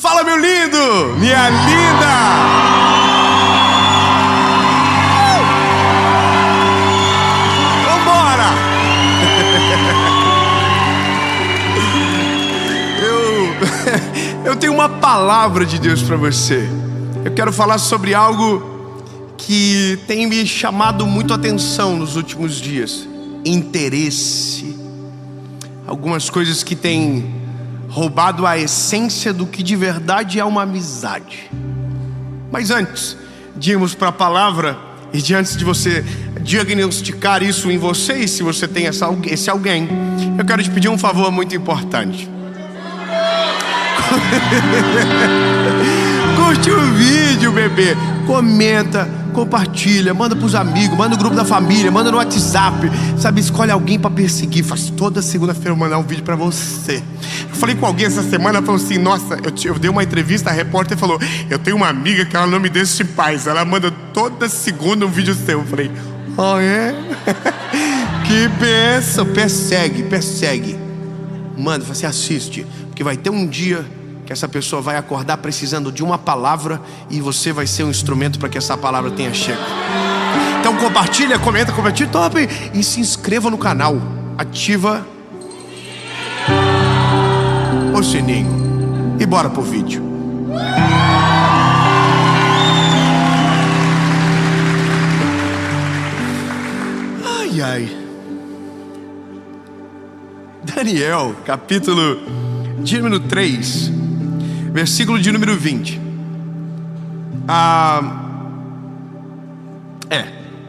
Fala, meu lindo, minha linda. Vambora. Eu tenho uma palavra de Deus para você. Eu quero falar sobre algo que tem me chamado muito a atenção nos últimos dias. Interesse. Algumas coisas que têm roubado a essência do que de verdade é uma amizade. Mas antes de irmos para a palavra e de antes de você diagnosticar isso em você, e se você tem esse alguém, eu quero te pedir um favor muito importante. Curte o vídeo, bebê. Comenta, compartilha, manda pros amigos, manda no grupo da família, manda no WhatsApp. Sabe, escolhe alguém pra perseguir. Faz toda segunda-feira eu mandar um vídeo pra você. Eu falei com alguém essa semana, falou assim: nossa, eu dei uma entrevista, a repórter falou: eu tenho uma amiga que ela não me deixa de paz, ela manda toda segunda um vídeo seu. Eu falei: oh, é? Que bênção. Persegue. Manda, você assiste, porque vai ter um dia que essa pessoa vai acordar precisando de uma palavra e você vai ser um instrumento para que essa palavra tenha chego. Então compartilha, comenta, top, e se inscreva no canal. Ativa o sininho e bora pro vídeo. Ai. Daniel, capítulo de número 3, versículo de número 20.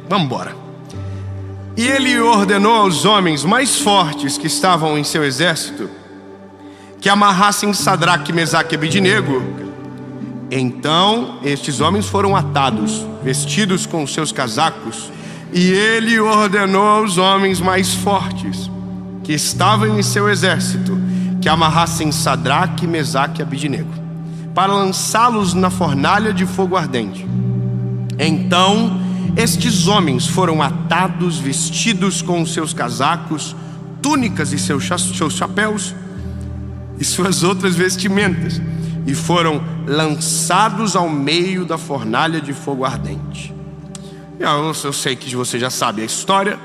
Vamos embora. E ele ordenou aos homens mais fortes que estavam em seu exército que amarrassem Sadraque, Mesaque e Abednego. Então estes homens foram atados, vestidos com seus casacos. E ele ordenou aos homens mais fortes que estavam em seu exército que amarrassem Sadraque, Mesaque e Abednego, para lançá-los na fornalha de fogo ardente. Então estes homens foram atados, vestidos com seus casacos, túnicas e seus chapéus e suas outras vestimentas, e foram lançados ao meio da fornalha de fogo ardente. Eu sei que você já sabe a história,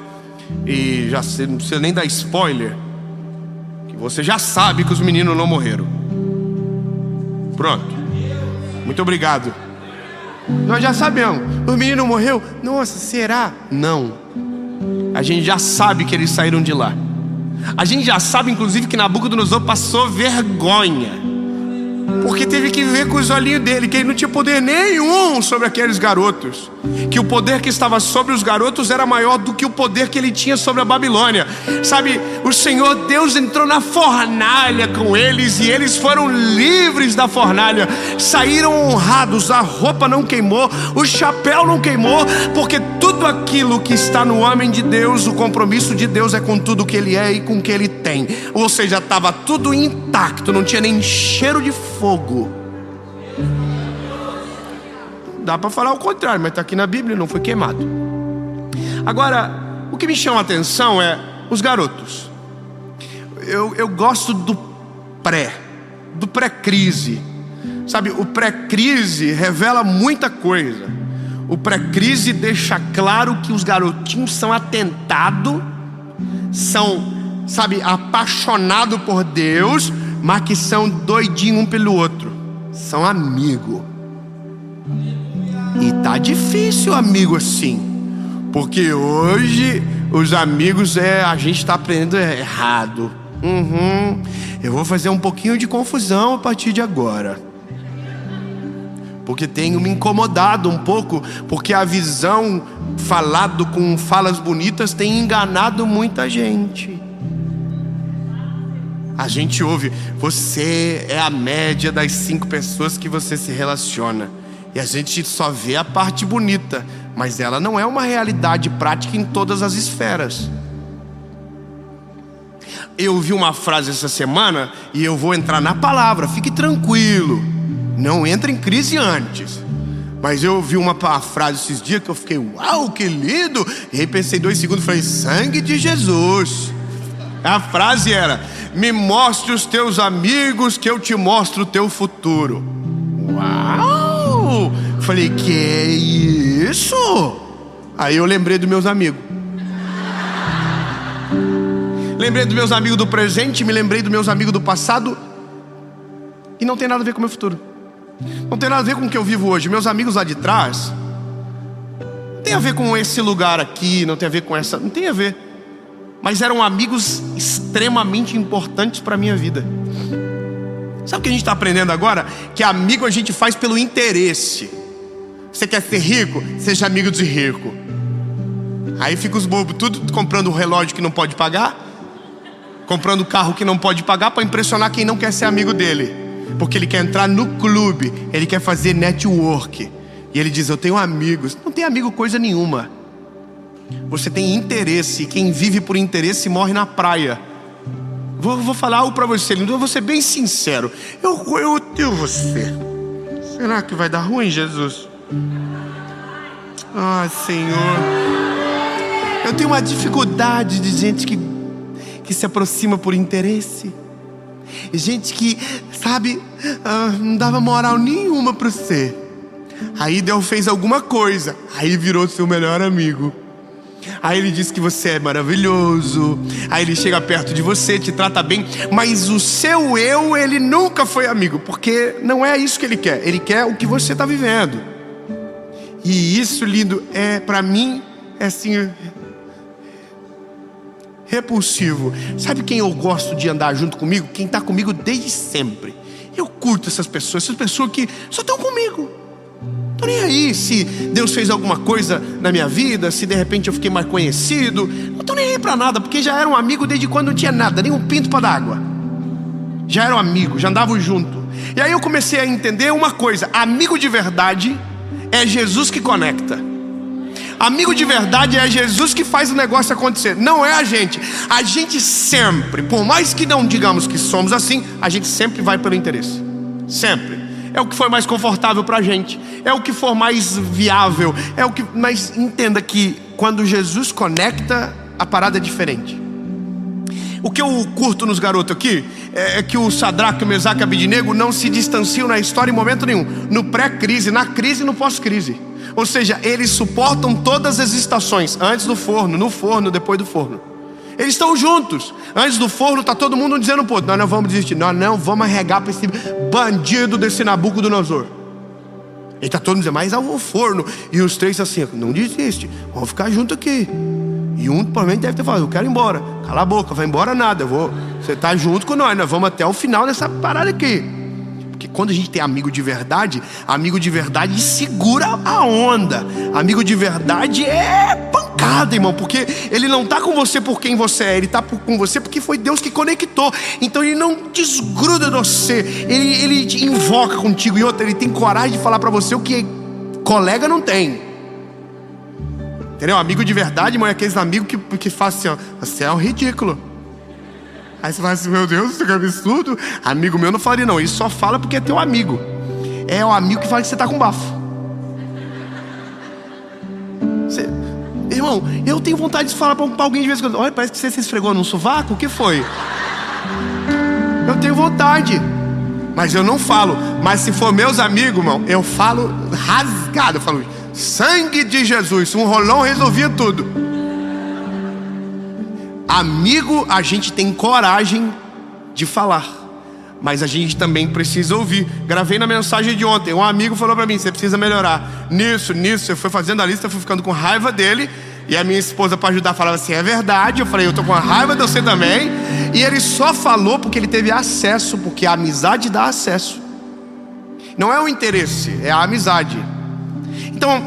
e já não precisa nem dar spoiler, que você já sabe que os meninos não morreram. Pronto. Muito obrigado. Nós já sabemos. O menino morreu? Nossa, será? Não. A gente já sabe que eles saíram de lá. A gente já sabe, inclusive, que Nabucodonosor passou vergonha, porque teve que ver com os olhinhos dele que ele não tinha poder nenhum sobre aqueles garotos, que o poder que estava sobre os garotos era maior do que o poder que ele tinha sobre a Babilônia. Sabe, o Senhor Deus entrou na fornalha com eles, e eles foram livres da fornalha, saíram honrados. A roupa não queimou, o chapéu não queimou, porque tudo aquilo que está no homem de Deus, o compromisso de Deus é com tudo que ele é e com o que ele tem. Ou seja, estava tudo intacto, não tinha nem cheiro de fogo. Dá para falar o contrário, mas está aqui na Bíblia, não foi queimado. Agora, o que me chama a atenção é os garotos. Eu gosto do pré-crise. Sabe, o pré-crise revela muita coisa. O pré-crise deixa claro que os garotinhos são atentados, são, sabe, apaixonados por Deus, mas que são doidinhos um pelo outro. São amigos. E tá difícil amigo assim, porque hoje os amigos a gente tá aprendendo errado. Eu vou fazer um pouquinho de confusão a partir de agora, porque tenho me incomodado um pouco, porque a visão falado com falas bonitas tem enganado muita gente. A gente ouve: você é a média das 5 pessoas que você se relaciona. E a gente só vê a parte bonita, mas ela não é uma realidade prática em todas as esferas. Eu ouvi uma frase essa semana, e eu vou entrar na palavra, fique tranquilo, não entre em crise antes. Mas eu ouvi uma frase esses dias que eu fiquei: uau, que lindo! E aí pensei 2 segundos e falei: sangue de Jesus. A frase era: me mostre os teus amigos que eu te mostro o teu futuro. Uau! Falei, que é isso? Aí eu lembrei dos meus amigos. Lembrei dos meus amigos do presente, me lembrei dos meus amigos do passado. E não tem nada a ver com o meu futuro. Não tem nada a ver com o que eu vivo hoje. Meus amigos lá de trás não tem a ver com esse lugar aqui, não tem a ver com essa, não tem a ver. Mas eram amigos extremamente importantes para a minha vida. Sabe o que a gente está aprendendo agora? Que amigo a gente faz pelo interesse. Você quer ser rico? Seja amigo de rico. Aí fica os bobos tudo comprando um relógio que não pode pagar, comprando carro que não pode pagar, para impressionar quem não quer ser amigo dele. Porque ele quer entrar no clube, ele quer fazer network. E ele diz, eu tenho amigos. Não tem amigo coisa nenhuma. Você tem interesse, e quem vive por interesse morre na praia. Vou falar algo para você, eu vou ser bem sincero. Eu odeio você. Será que vai dar ruim, Jesus? Ah, Senhor. Eu tenho uma dificuldade de gente que se aproxima por interesse. Gente que, sabe, não dava moral nenhuma para você. Aí Deus fez alguma coisa, aí virou seu melhor amigo. Aí ele diz que você é maravilhoso. Aí ele chega perto de você, te trata bem. Mas o seu eu, ele nunca foi amigo. Porque não é isso que ele quer. Ele quer o que você está vivendo. E isso, lindo, pra mim, é assim, repulsivo. Sabe quem eu gosto de andar junto comigo? Quem está comigo desde sempre. Eu curto essas pessoas que só estão comigo. Não tô nem aí se Deus fez alguma coisa na minha vida, se de repente eu fiquei mais conhecido. Não tô nem aí pra nada, porque já era um amigo desde quando não tinha nada, nem um pinto para dar água. Já era um amigo, já andavam junto. E aí eu comecei a entender uma coisa: amigo de verdade é Jesus que conecta. Amigo de verdade é Jesus que faz o negócio acontecer. Não é a gente. A gente sempre, por mais que não digamos que somos assim, a gente sempre vai pelo interesse. Sempre. É o que for mais confortável pra gente, é o que for mais viável, é o que. Mas entenda que quando Jesus conecta, a parada é diferente. O que eu curto nos garotos aqui é que o Sadraque, o Mesaque e o Abednego não se distanciam na história em momento nenhum. No pré-crise, na crise e no pós-crise. Ou seja, eles suportam todas as estações. Antes do forno, no forno, depois do forno. Eles estão juntos. Antes do forno está todo mundo dizendo pro outro: nós não vamos desistir, nós não vamos arregar para esse bandido desse Nabucodonosor. Ele está todo mundo dizendo: mas é o forno. E os três assim: não desiste, vamos ficar junto aqui. E um provavelmente deve ter falado: eu quero ir embora. Cala a boca, vai embora nada, você está junto com nós vamos até o final dessa parada aqui. Porque quando a gente tem amigo de verdade segura a onda. Amigo de verdade é pancada, irmão. Porque ele não está com você por quem você é, ele está com você porque foi Deus que conectou. Então ele não desgruda de você, ele te invoca contigo. E outra, ele tem coragem de falar para você o que colega não tem. Entendeu? Amigo de verdade, irmão, é aqueles amigos que fazem assim, ó: você é um ridículo. Aí você fala assim: meu Deus, isso é um absurdo. Amigo meu não falaria não, ele só fala porque é teu amigo. É o amigo que fala que você tá com bafo. Irmão, eu tenho vontade de falar pra alguém de vez em quando: olha, parece que você se esfregou num sovaco, o que foi? Eu tenho vontade, mas eu não falo. Mas se for meus amigos, irmão, eu falo rasgado. Eu falo: sangue de Jesus. Um rolão resolvia tudo. Amigo, a gente tem coragem de falar, mas a gente também precisa ouvir. Gravei na mensagem de ontem. Um amigo falou pra mim: você precisa melhorar nisso. Eu fui fazendo a lista, fui ficando com raiva dele. E a minha esposa, para ajudar, falava assim: é verdade. Eu falei: eu tô com a raiva de você também. E ele só falou porque ele teve acesso, porque a amizade dá acesso. Não é o interesse, é a amizade. Então,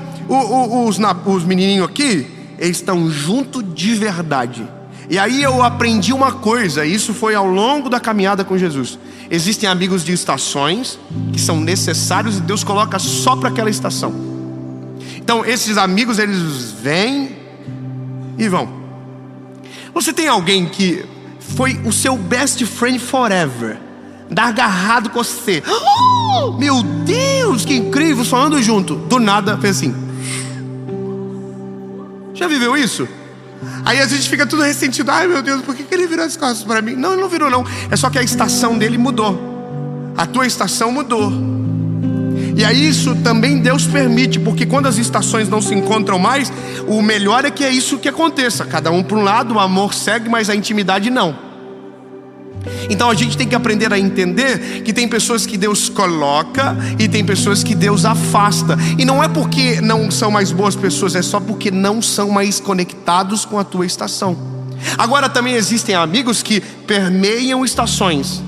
os menininhos aqui, eles estão juntos de verdade. E aí eu aprendi uma coisa, e isso foi ao longo da caminhada com Jesus. Existem amigos de estações que são necessários e Deus coloca só para aquela estação. Então esses amigos, eles vêm e vão. Você tem alguém que foi o seu best friend forever, dá agarrado com você: oh, meu Deus, que incrível, só ando junto. Do nada fez assim. Já viveu isso? Aí a gente fica tudo ressentido. Ai meu Deus, por que ele virou as costas para mim? Não, ele não virou não. É só que a estação dele mudou. A tua estação mudou. E aí isso também Deus permite, porque quando as estações não se encontram mais, o melhor é que é isso que aconteça. Cada um para um lado, o amor segue, mas a intimidade não. Então a gente tem que aprender a entender que tem pessoas que Deus coloca e tem pessoas que Deus afasta. E não é porque não são mais boas pessoas, é só porque não são mais conectados com a tua estação. Agora também existem amigos que permeiam estações.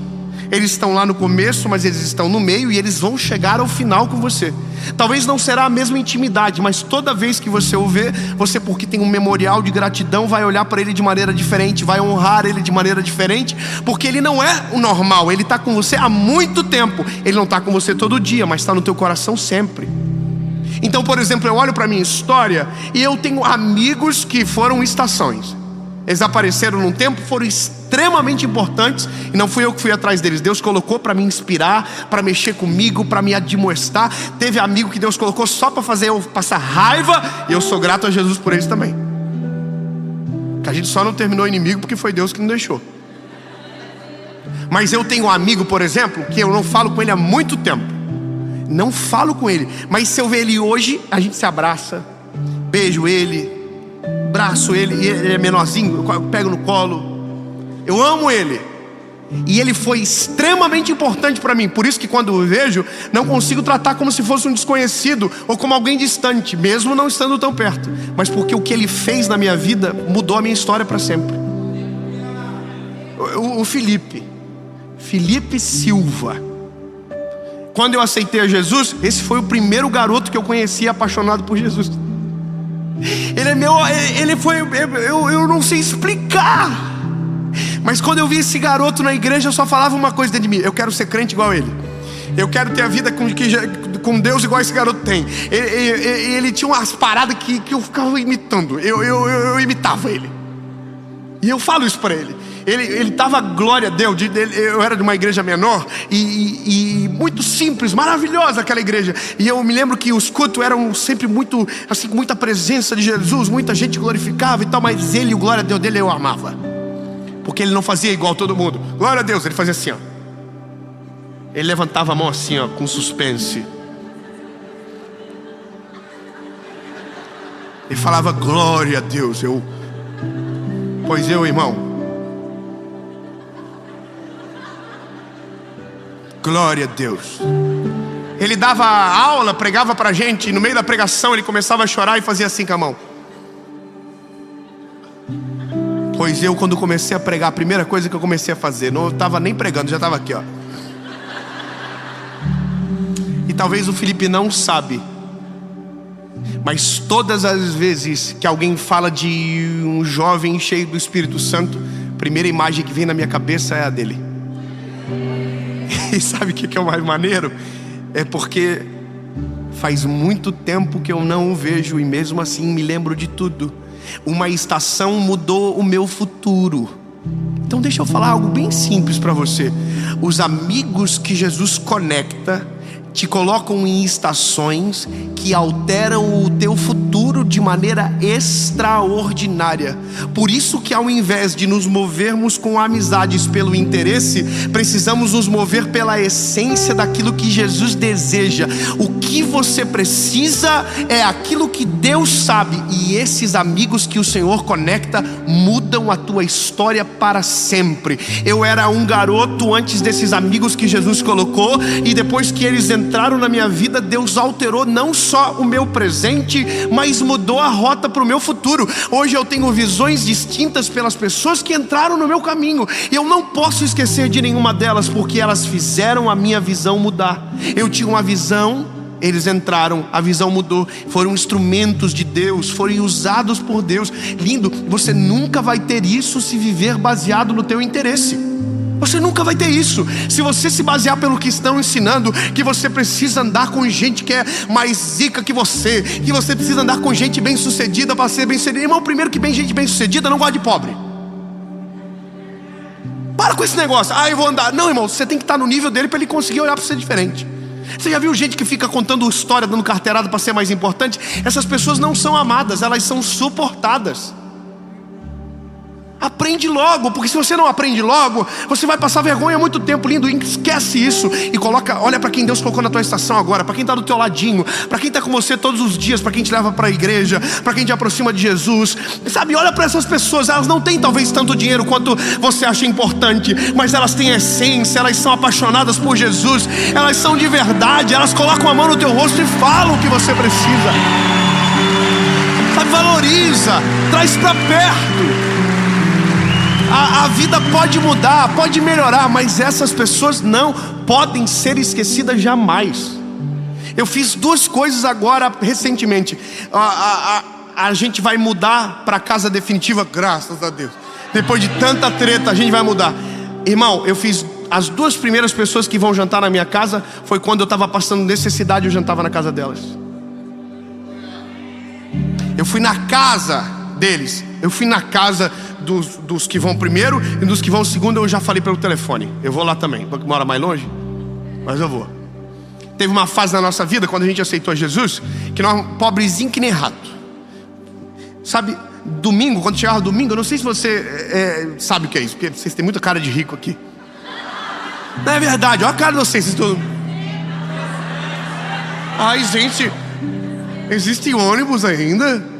Eles estão lá no começo, mas eles estão no meio e eles vão chegar ao final com você. Talvez não será a mesma intimidade, mas toda vez que você o vê, você, porque tem um memorial de gratidão, vai olhar para ele de maneira diferente, vai honrar ele de maneira diferente, porque ele não é o normal, ele está com você há muito tempo. Ele não está com você todo dia, mas está no teu coração sempre. Então, por exemplo, eu olho para a minha história e eu tenho amigos que foram estações. Eles apareceram num tempo, foram extremamente importantes, e não fui eu que fui atrás deles. Deus colocou para me inspirar, para mexer comigo, para me admoestar. Teve amigo que Deus colocou só para fazer eu passar raiva, e eu sou grato a Jesus por eles também. Que a gente só não terminou inimigo porque foi Deus que não deixou. Mas eu tenho um amigo, por exemplo, que eu não falo com ele há muito tempo. Não falo com ele, mas se eu ver ele hoje, a gente se abraça, beijo ele, abraço ele é menorzinho, eu pego no colo. Eu amo ele. E ele foi extremamente importante para mim. Por isso que quando eu vejo, não consigo tratar como se fosse um desconhecido ou como alguém distante, mesmo não estando tão perto. Mas porque o que ele fez na minha vida mudou a minha história para sempre. O Felipe Silva. Quando eu aceitei a Jesus, esse foi o primeiro garoto que eu conheci apaixonado por Jesus. Eu não sei explicar. Mas quando eu vi esse garoto na igreja, eu só falava uma coisa dentro de mim: eu quero ser crente igual a ele. Eu quero ter a vida com Deus igual esse garoto tem. Ele tinha umas paradas que eu ficava imitando. Eu imitava ele. E eu falo isso para ele. Ele estava, glória a Deus. Eu era de uma igreja menor e muito simples, maravilhosa aquela igreja. E eu me lembro que os cultos eram sempre muito, assim, com muita presença de Jesus, muita gente glorificava e tal. Mas ele, o glória a Deus dele, eu amava, porque ele não fazia igual todo mundo. Glória a Deus, ele fazia assim, ó. Ele levantava a mão assim, ó, com suspense. Ele falava glória a Deus. Pois eu, irmão, glória a Deus. Ele dava aula, pregava pra gente, e no meio da pregação ele começava a chorar e fazia assim com a mão. Pois eu, quando comecei a pregar, a primeira coisa que eu comecei a fazer, não estava nem pregando, já estava aqui, ó. E talvez o Felipe não sabe, mas todas as vezes que alguém fala de um jovem cheio do Espírito Santo, a primeira imagem que vem na minha cabeça é a dele. E sabe o que é o mais maneiro? É porque faz muito tempo que eu não o vejo e mesmo assim me lembro de tudo. Uma estação mudou o meu futuro. Então deixa eu falar algo bem simples para você. Os amigos que Jesus conecta te colocam em estações que alteram o teu futuro de maneira extraordinária. Por isso que ao invés de nos movermos com amizades pelo interesse, precisamos nos mover pela essência daquilo que Jesus deseja. O que você precisa é aquilo que Deus sabe, e esses amigos que o Senhor conecta mudam a tua história para sempre. Eu era um garoto antes desses amigos que Jesus colocou, e depois que eles entraram na minha vida, Deus alterou não só o meu presente, mas mudou a rota para o meu futuro. Hoje eu tenho visões distintas pelas pessoas que entraram no meu caminho, e eu não posso esquecer de nenhuma delas, porque elas fizeram a minha visão mudar. Eu tinha uma visão, eles entraram, a visão mudou, foram instrumentos de Deus, foram usados por Deus. Lindo, você nunca vai ter isso se viver baseado no teu interesse. Você nunca vai ter isso se você se basear pelo que estão ensinando, que você precisa andar com gente que é mais zica que você precisa andar com gente bem sucedida para ser bem sucedido. Irmão, primeiro que gente bem sucedida não gosta de pobre. Para com esse negócio, eu vou andar. Não, irmão, você tem que estar no nível dele para ele conseguir olhar para você diferente. Você já viu gente que fica contando história, dando carteirada para ser mais importante? Essas pessoas não são amadas, elas são suportadas. Aprende logo, porque se você não aprende logo, você vai passar vergonha muito tempo. Lindo, esquece isso e olha para quem Deus colocou na tua estação agora, para quem está do teu ladinho, para quem está com você todos os dias, para quem te leva para a igreja, para quem te aproxima de Jesus. Sabe, olha para essas pessoas, elas não têm talvez tanto dinheiro quanto você acha importante, mas elas têm essência, elas são apaixonadas por Jesus, elas são de verdade, elas colocam a mão no teu rosto e falam o que você precisa. Sabe, valoriza, traz para perto. A vida pode mudar, pode melhorar, mas essas pessoas não podem ser esquecidas jamais. Eu fiz 2 coisas agora recentemente. A gente vai mudar para casa definitiva, graças a Deus. Depois de tanta treta, a gente vai mudar. Irmão, eu fiz as 2 primeiras pessoas que vão jantar na minha casa. Foi quando eu estava passando necessidade, eu jantava na casa delas. Eu fui na casa deles. Eu fui na casa dos que vão primeiro e dos que vão segundo. Eu já falei pelo telefone, eu vou lá também, porque mora mais longe, mas eu vou. Teve uma fase na nossa vida, quando a gente aceitou Jesus, que nós pobrezinho que nem rato. Sabe, domingo, quando chegava domingo, eu não sei se você sabe o que é isso, porque vocês têm muita cara de rico aqui. Não é verdade, olha a cara de vocês todos. Ai, gente, existe ônibus ainda?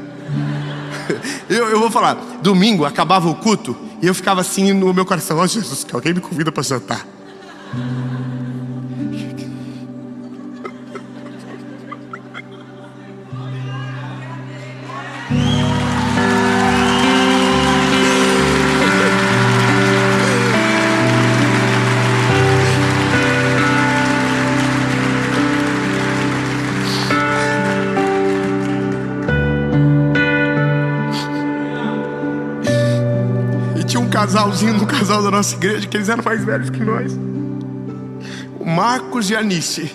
Eu vou falar, domingo acabava o culto e eu ficava assim no meu coração: ó Jesus, que alguém me convida para jantar. Casalzinho no casal da nossa igreja, que eles eram mais velhos que nós, o Marcos e a Anice.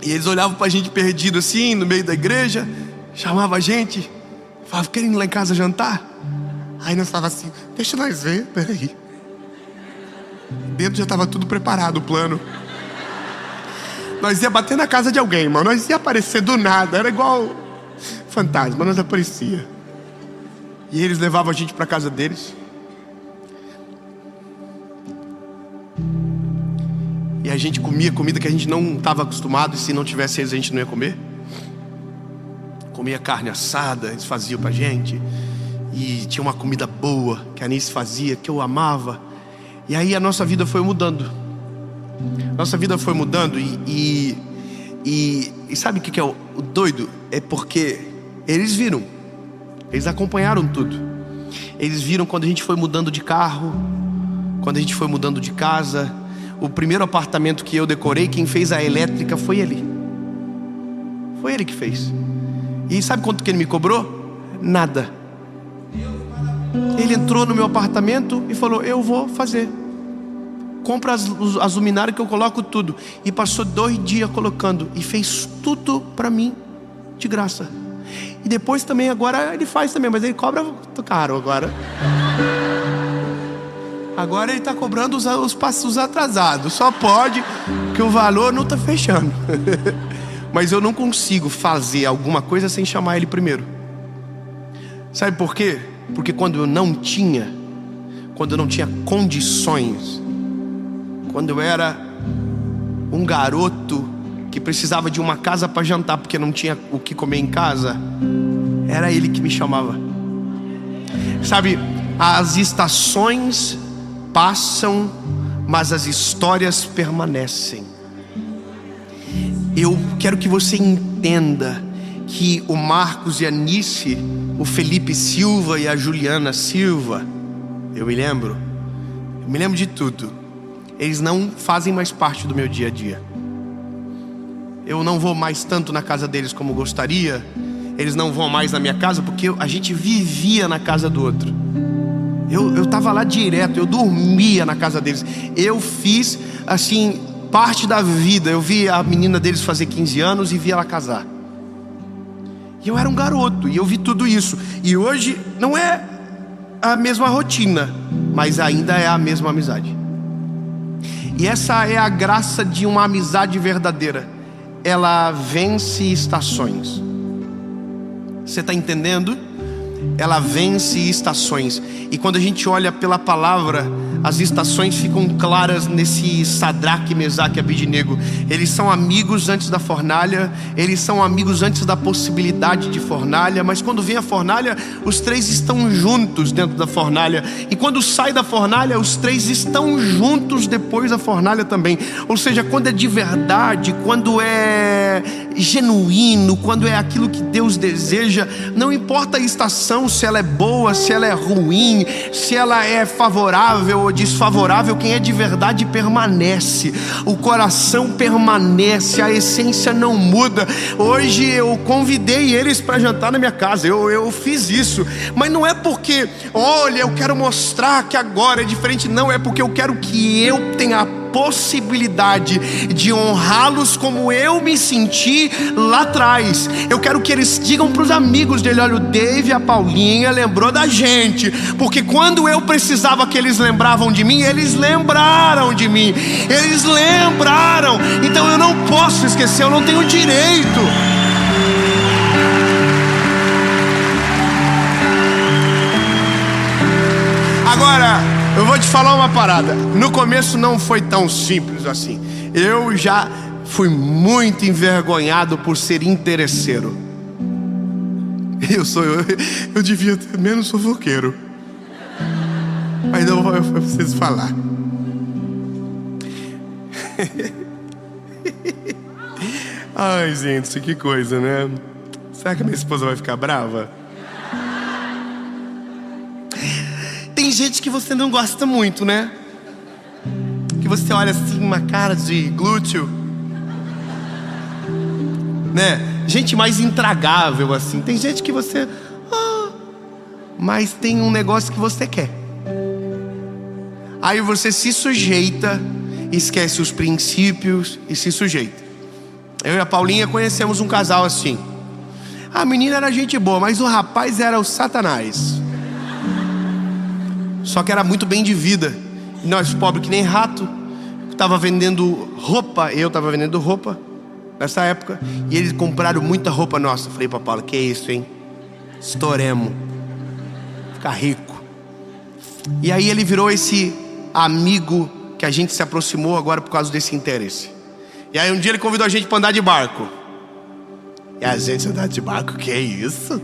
E eles olhavam pra gente perdido assim, no meio da igreja, chamavam a gente, falavam: querem ir lá em casa jantar? Aí nós falávamos assim: deixa nós ver, peraí. Dentro já estava tudo preparado, o plano. Nós ia bater na casa de alguém, irmão. Nós ia aparecer do nada, era igual fantasma, nós aparecia. E eles levavam a gente para casa deles. E a gente comia comida que a gente não estava acostumado, e se não tivesse eles a gente não ia comer. Comia carne assada, eles faziam pra gente. E tinha uma comida boa que a Anice fazia, que eu amava. E aí a nossa vida foi mudando. Nossa vida foi mudando e sabe o que é o doido? É porque eles viram. Eles acompanharam tudo. Eles viram quando a gente foi mudando de carro, quando a gente foi mudando de casa. O primeiro apartamento que eu decorei, quem fez a elétrica foi ele. Foi ele que fez. E sabe quanto que ele me cobrou? Nada. Ele entrou no meu apartamento e falou: eu vou fazer. Compra as luminárias que eu coloco tudo. E passou 2 dias colocando. E fez tudo pra mim de graça. E depois também, agora ele faz também, mas ele cobra caro agora. Agora ele está cobrando os passos atrasados. Só pode, que o valor não está fechando. Mas eu não consigo fazer alguma coisa sem chamar ele primeiro. Sabe por quê? Porque quando eu não tinha condições, quando eu era um garoto que precisava de uma casa para jantar porque não tinha o que comer em casa, era ele que me chamava. Sabe, as estações passam, mas as histórias permanecem. Eu quero que você entenda que o Marcos e a Anice, o Felipe Silva e a Juliana Silva, eu me lembro de tudo. Eles não fazem mais parte do meu dia a dia. Eu não vou mais tanto na casa deles como gostaria. Eles não vão mais na minha casa, porque a gente vivia na casa do outro. Eu estava lá direto, eu dormia na casa deles. Eu fiz, assim, parte da vida. Eu vi a menina deles fazer 15 anos e vi ela casar. E eu era um garoto, e eu vi tudo isso. E hoje não é a mesma rotina, mas ainda é a mesma amizade. E essa é a graça de uma amizade verdadeira. Ela vence estações. Você está entendendo? ela vence estações. E quando a gente olha pela palavra, as estações ficam claras nesse Sadraque, Mesaque e Abednego. Eles são amigos antes da fornalha, eles são amigos antes da possibilidade de fornalha, mas quando vem a fornalha, os três estão juntos dentro da fornalha. E quando sai da fornalha, os três estão juntos depois da fornalha também. Ou seja, quando é de verdade, quando é genuíno, quando é aquilo que Deus deseja, não importa a estação, se ela é boa, se ela é ruim, se ela é favorável ou desfavorável, quem é de verdade permanece, o coração permanece, a essência não muda. Hoje eu convidei eles para jantar na minha casa, eu fiz isso, mas não é porque, olha, eu quero mostrar que agora é diferente, não, é porque eu quero que eu tenha a possibilidade de honrá-los como eu me senti lá atrás. Eu quero que eles digam para os amigos dele: olha, o Dave e a Paulinha lembrou da gente, porque quando eu precisava que eles lembravam de mim, eles lembraram de mim, eles lembraram. Então eu não posso esquecer, eu não tenho direito. Agora, eu vou te falar uma parada. No começo não foi tão simples assim. Eu já fui muito envergonhado por ser interesseiro. Eu devia ter menos fofoqueiro. Mas eu preciso falar. Ai, gente, que coisa, né? Será que minha esposa vai ficar brava? Tem gente que você não gosta muito, né? Que você olha assim, uma cara de glúteo, né? Gente mais intragável assim. Tem gente que você... mas tem um negócio que você quer. Aí você se sujeita, esquece os princípios e se sujeita. Eu e a Paulinha conhecemos um casal assim. A menina era gente boa, mas o rapaz era o Satanás. Só que era muito bem de vida. E nós, pobres que nem rato, estava vendendo roupa. Eu estava vendendo roupa nessa época. E eles compraram muita roupa nossa. Falei para Paula: que isso, hein? Estouremos. Ficar rico. E aí ele virou esse amigo que a gente se aproximou agora por causa desse interesse. E aí um dia ele convidou a gente para andar de barco. E a gente andar de barco, que isso?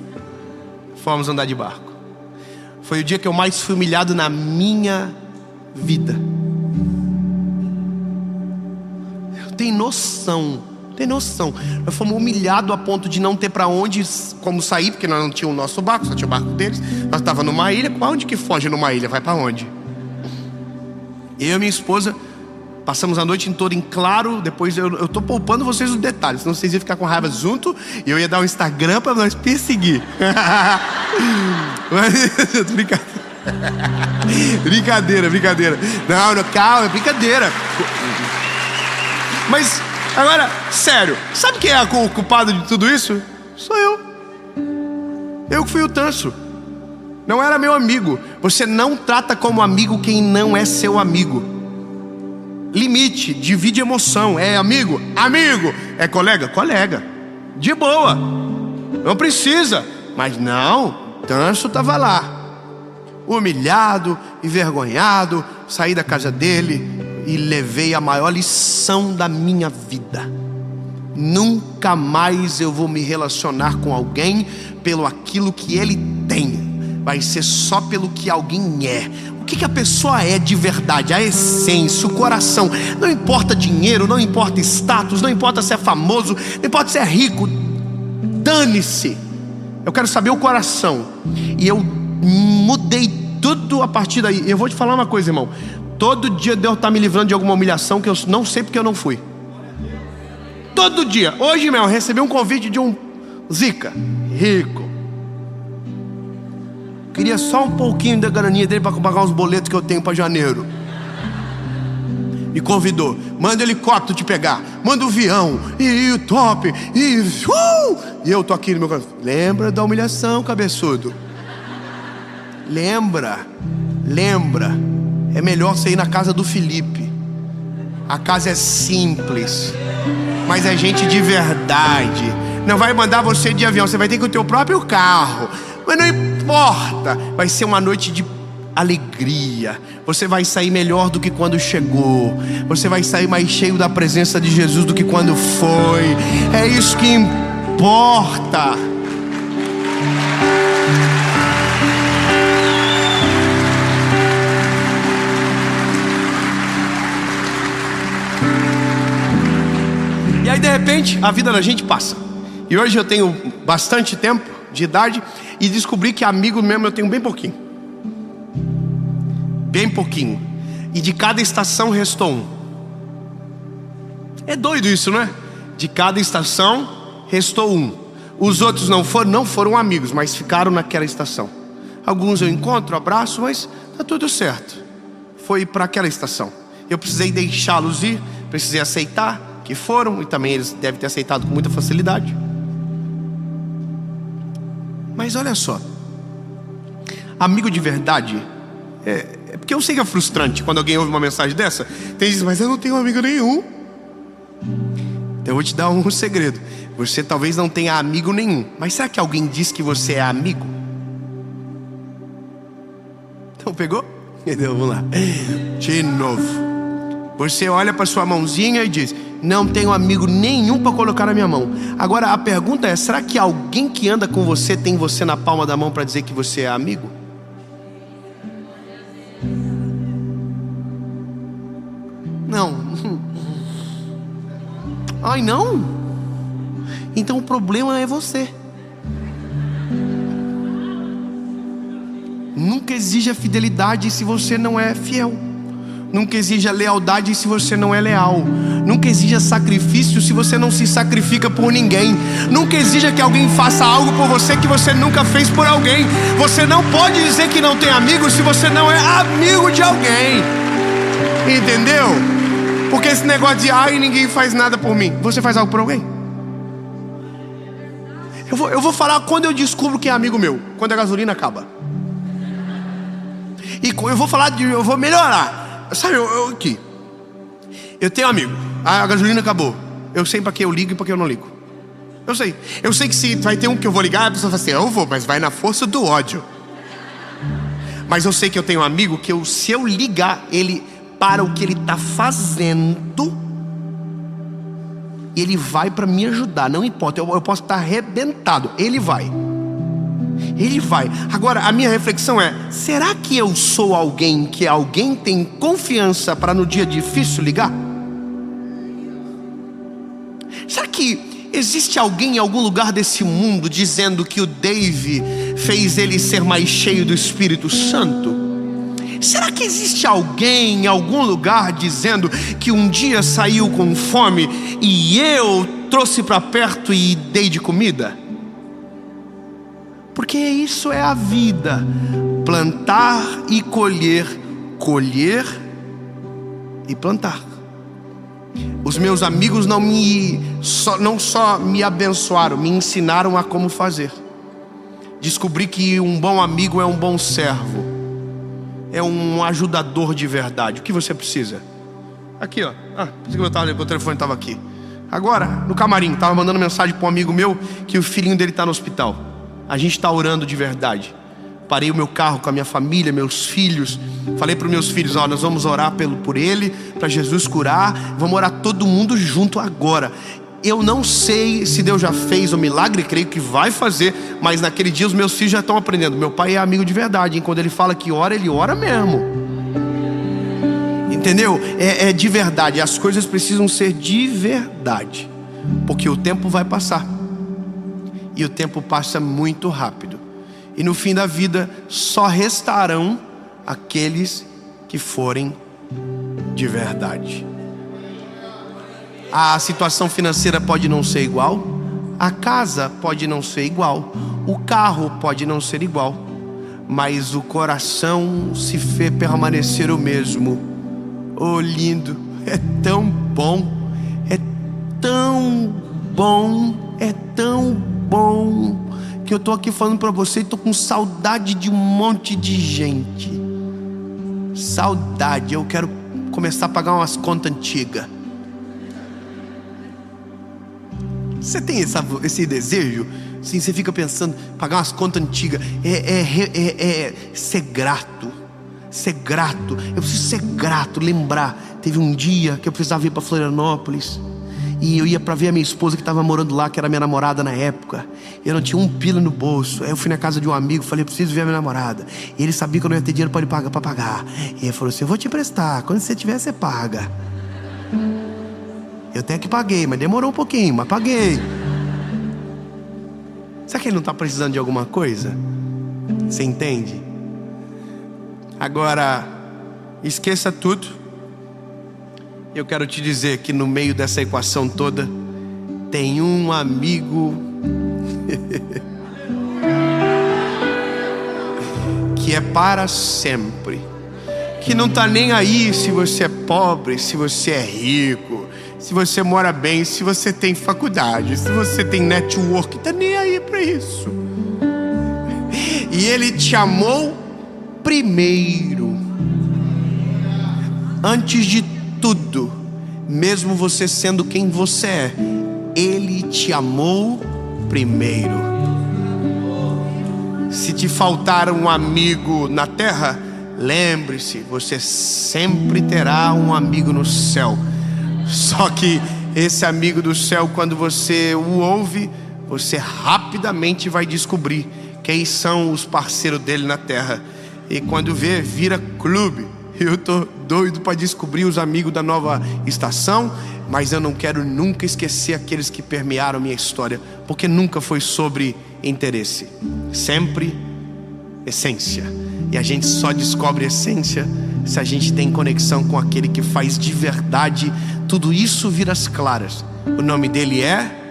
Fomos andar de barco. Foi o dia que eu mais fui humilhado na minha vida. Tem noção? Nós fomos humilhados a ponto de não ter para onde, como sair, porque nós não tínhamos o nosso barco, só tinha o barco deles. Nós estávamos numa ilha. Para onde que foge numa ilha? Vai para onde? Eu e minha esposa passamos a noite toda em claro. Depois eu tô poupando vocês os detalhes, senão vocês iam ficar com raiva junto. E eu ia dar um Instagram para nós perseguir. Brincadeira. Não, calma, é brincadeira. Mas agora, sério, sabe quem é o culpado de tudo isso? Sou eu. Eu que fui o tanso. Não era meu amigo. Você não trata como amigo quem não é seu amigo. Limite, divide emoção. É amigo? Amigo. É colega? Colega. De boa. Não precisa. Mas não, Tanso estava lá, humilhado, envergonhado. Saí da casa dele e levei a maior lição da minha vida. Nunca mais eu vou me relacionar com alguém pelo aquilo que ele tem. Vai ser só pelo que alguém é. O que a pessoa é de verdade, a essência, o coração. Não importa dinheiro, não importa status, não importa se é famoso, não importa se é rico. Dane-se. Eu quero saber o coração. E eu mudei tudo a partir daí. Eu vou te falar uma coisa, irmão. Todo dia Deus está me livrando de alguma humilhação que eu não sei porque eu não fui. Todo dia. Hoje mesmo eu recebi um convite de um Zica, rico. Queria só um pouquinho da graninha dele para pagar uns boletos que eu tenho para janeiro. Me convidou. Manda o helicóptero te pegar. Manda o avião. E o top. E eu tô aqui no meu coração. Lembra da humilhação, cabeçudo? Lembra. É melhor você ir na casa do Felipe. A casa é simples, mas é gente de verdade. Não vai mandar você de avião. Você vai ter que ter o próprio carro. Mas não importa. importa, vai ser uma noite de alegria. Você vai sair melhor do que quando chegou. Você vai sair mais cheio da presença de Jesus do que quando foi. É isso que importa. E aí de repente a vida da gente passa. E hoje eu tenho bastante tempo de idade e descobri que amigo mesmo eu tenho bem pouquinho. Bem pouquinho. E de cada estação restou um. É doido isso, não é? De cada estação restou um. Os outros não foram amigos, mas ficaram naquela estação. Alguns eu encontro, abraço, mas tá tudo certo. Foi para aquela estação. Eu precisei deixá-los ir, precisei aceitar que foram, e também eles devem ter aceitado com muita facilidade. Mas olha só, amigo de verdade, é porque eu sei que é frustrante quando alguém ouve uma mensagem dessa. Tem gente diz, mas eu não tenho amigo nenhum. Então eu vou te dar um segredo. Você talvez não tenha amigo nenhum, mas será que alguém diz que você é amigo? Então pegou? Então vamos lá. De novo. Você olha para sua mãozinha e diz, não tenho amigo nenhum para colocar na minha mão. Agora a pergunta é, será que alguém que anda com você tem você na palma da mão para dizer que você é amigo? Não. Ai, não? Então o problema é você. Nunca exija fidelidade se você não é fiel. Nunca exija lealdade se você não é leal. Nunca exija sacrifício se você não se sacrifica por ninguém. Nunca exija que alguém faça algo por você que você nunca fez por alguém. Você não pode dizer que não tem amigos se você não é amigo de alguém. Entendeu? Porque esse negócio de ai, ninguém faz nada por mim. Você faz algo por alguém? Eu vou falar quando eu descubro que é amigo meu. Quando a gasolina acaba. E eu vou falar eu vou melhorar. Sabe, aqui. Eu tenho amigo. A gasolina acabou. Eu sei pra que eu ligo e pra que eu não ligo. Eu sei. Eu sei que se vai ter um que eu vou ligar, a pessoa fala assim, eu vou, mas vai na força do ódio. Mas eu sei que eu tenho um amigo que se eu ligar, ele para o que ele tá fazendo, ele vai pra me ajudar. Não importa, eu posso estar arrebentado. Ele vai. Ele vai. Agora a minha reflexão é, será que eu sou alguém que alguém tem confiança para no dia difícil ligar? Será que existe alguém em algum lugar desse mundo dizendo que o Dave fez ele ser mais cheio do Espírito Santo? Será que existe alguém em algum lugar dizendo que um dia saiu com fome e eu trouxe para perto e dei de comida? Porque isso é a vida. Plantar e colher. Colher e plantar. Os meus amigos não só me abençoaram, me ensinaram a como fazer. Descobri que um bom amigo é um bom servo. É um ajudador de verdade. O que você precisa? Aqui, ó. Meu telefone estava aqui. Agora, no camarim, estava mandando mensagem para um amigo meu que o filhinho dele está no hospital. A gente está orando de verdade. Parei o meu carro com a minha família, meus filhos. Falei para os meus filhos, nós vamos orar por ele, para Jesus curar. Vamos orar todo mundo junto agora. Eu não sei se Deus já fez o milagre, creio que vai fazer. Mas naquele dia os meus filhos já estão aprendendo. Meu pai é amigo de verdade, hein? Quando ele fala que ora, ele ora mesmo. Entendeu? É de verdade. As coisas precisam ser de verdade. Porque o tempo vai passar. E o tempo passa muito rápido. E no fim da vida só restarão aqueles que forem de verdade. A situação financeira pode não ser igual, a casa pode não ser igual, o carro pode não ser igual, mas o coração se fez permanecer o mesmo. Oh, lindo, é tão bom, é tão bom, é tão bom, que eu tô aqui falando pra você e tô com saudade de um monte de gente. Saudade, eu quero começar a pagar umas contas antigas. Você tem esse desejo? Sim, você fica pensando, pagar umas contas antigas. Ser grato. Ser grato. Eu preciso ser grato, lembrar. Teve um dia que eu precisava ir para Florianópolis. E eu ia para ver a minha esposa que estava morando lá, que era minha namorada na época. Eu não tinha um pila no bolso. Aí eu fui na casa de um amigo, falei, eu preciso ver a minha namorada. E ele sabia que eu não ia ter dinheiro para ele pagar. E ele falou assim, eu vou te emprestar, quando você tiver, você paga. Eu até que paguei, mas demorou um pouquinho, mas paguei. Será que ele não está precisando de alguma coisa? Você entende? Agora, esqueça tudo. Eu quero te dizer que no meio dessa equação toda tem um amigo que é para sempre, que não está nem aí se você é pobre, se você é rico, se você mora bem, se você tem faculdade, se você tem network, está nem aí para isso. E Ele te amou primeiro, antes de tudo, mesmo você sendo quem você é, Ele te amou primeiro. Se te faltar um amigo na terra, lembre-se, você sempre terá um amigo no céu. Só que esse amigo do céu, quando você o ouve, você rapidamente vai descobrir quem são os parceiros dele na terra. E quando vê, vira clube. Eu tô doido para descobrir os amigos da nova estação, mas eu não quero nunca esquecer aqueles que permearam minha história, porque nunca foi sobre interesse, sempre essência. E a gente só descobre essência se a gente tem conexão com aquele que faz de verdade tudo isso vir às claras. O nome dele é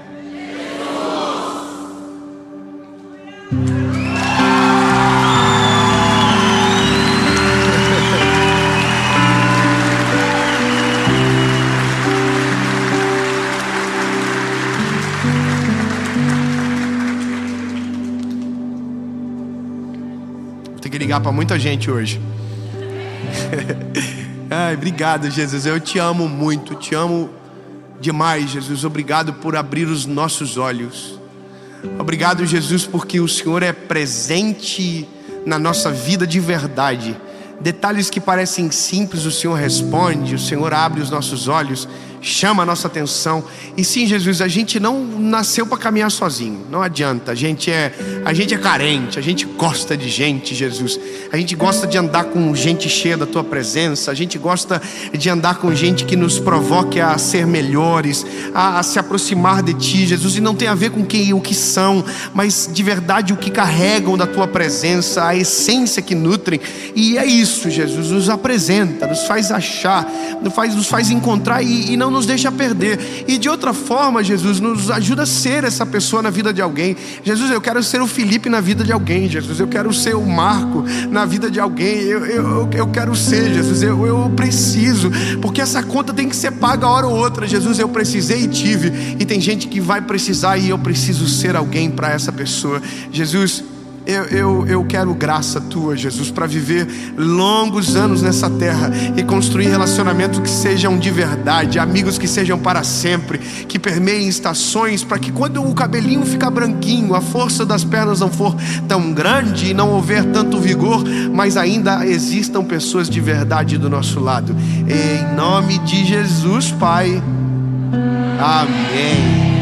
ligar para muita gente hoje. Ai, obrigado, Jesus. Eu te amo muito, te amo demais, Jesus. Obrigado por abrir os nossos olhos. Obrigado, Jesus, porque o Senhor é presente na nossa vida de verdade. Detalhes que parecem simples, o Senhor responde, o Senhor abre os nossos olhos, chama a nossa atenção. E sim, Jesus, a gente não nasceu para caminhar sozinho, não adianta. A gente é carente, a gente gosta de gente, Jesus. A gente gosta de andar com gente cheia da Tua presença. A gente gosta de andar com gente que nos provoque a ser melhores, a se aproximar de Ti, Jesus. E não tem a ver com o que são, mas de verdade o que carregam da Tua presença, a essência que nutrem. E é isso, Jesus, nos apresenta, nos faz achar, nos faz encontrar e não nos deixa perder. E de outra forma, Jesus, nos ajuda a ser essa pessoa na vida de alguém. Jesus, eu quero ser o Felipe na vida de alguém, Jesus. Eu quero ser o Marco na vida de alguém. Eu quero ser, Jesus. Eu preciso, porque essa conta tem que ser paga a hora ou outra, Jesus. Eu precisei e tive, e tem gente que vai precisar, e eu preciso ser alguém para essa pessoa. Jesus, eu quero graça Tua, Jesus, para viver longos anos nessa terra e construir relacionamentos que sejam de verdade, amigos que sejam para sempre, que permeiem estações, para que quando o cabelinho ficar branquinho, a força das pernas não for tão grande e não houver tanto vigor, mas ainda existam pessoas de verdade do nosso lado. Em nome de Jesus, Pai. Amém.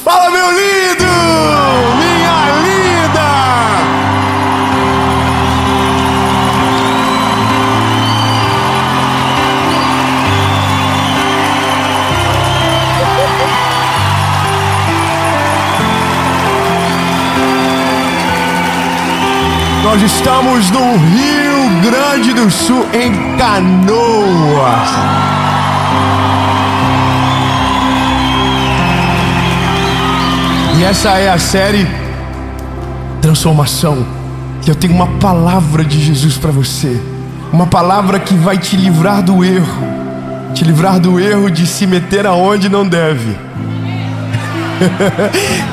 Fala, meu lindo! Minha linda! Nós estamos no Rio Grande do Sul, em Canoas. E essa é a série Transformação. E eu tenho uma palavra de Jesus para você. Uma palavra que vai te livrar do erro. te livrar do erro de se meter aonde não deve,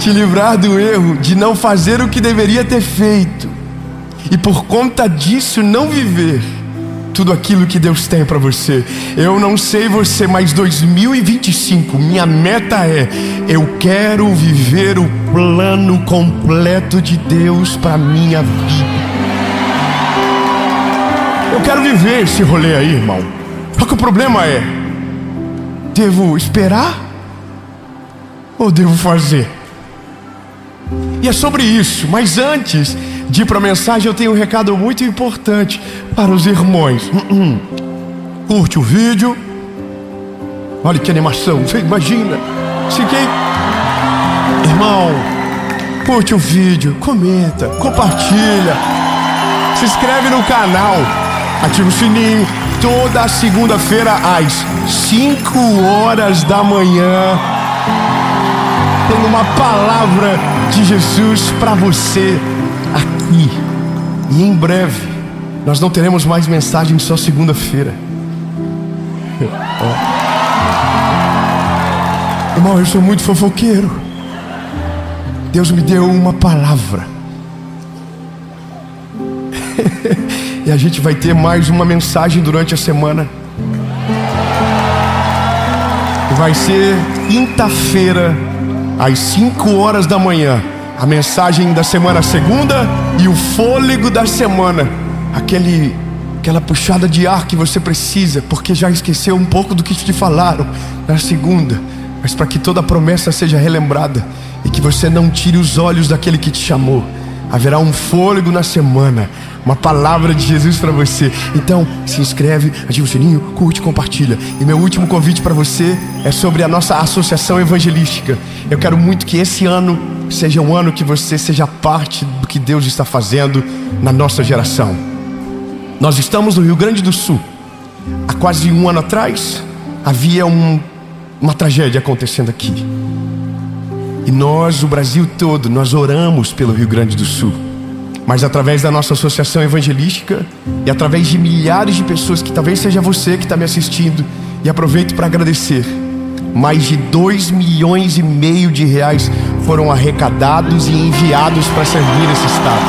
te livrar do erro de não fazer o que deveria ter feito, e por conta disso não viver tudo aquilo que Deus tem para você. Eu não sei você, mas 2025, minha meta é: eu quero viver o plano completo de Deus para minha vida. Eu quero viver esse rolê aí, irmão. Só que o problema é: devo esperar ou devo fazer? E é sobre isso. Mas antes de ir para a mensagem, eu tenho um recado muito importante para os irmãos. Curte o vídeo. Olha que animação, você imagina. Irmão, curte o vídeo, comenta, compartilha, se inscreve no canal, ativa o sininho. Toda segunda-feira às 5 horas da manhã tem uma palavra de Jesus para você aqui. E em breve nós não teremos mais mensagem só segunda-feira. Irmão, eu sou muito fofoqueiro. Deus me deu uma palavra. E a gente vai ter mais uma mensagem durante a semana. Vai ser quinta-feira às 5 horas da manhã. A mensagem da semana segunda e o fôlego da semana. Aquela puxada de ar que você precisa, porque já esqueceu um pouco do que te falaram na segunda. Mas para que toda a promessa seja relembrada e que você não tire os olhos daquele que te chamou, haverá um fôlego na semana, uma palavra de Jesus para você. Então se inscreve, ativa o sininho, curte, compartilha. E meu último convite para você é sobre a nossa associação evangelística. Eu quero muito que esse ano seja um ano que você seja parte do que Deus está fazendo na nossa geração. Nós estamos no Rio Grande do Sul. Há quase um ano atrás havia uma tragédia acontecendo aqui. E nós, o Brasil todo, nós oramos pelo Rio Grande do Sul. Mas através da nossa associação evangelística e através de milhares de pessoas, que talvez seja você que está me assistindo, e aproveito para agradecer, mais de 2,5 milhões de reais foram arrecadados e enviados para servir esse estado.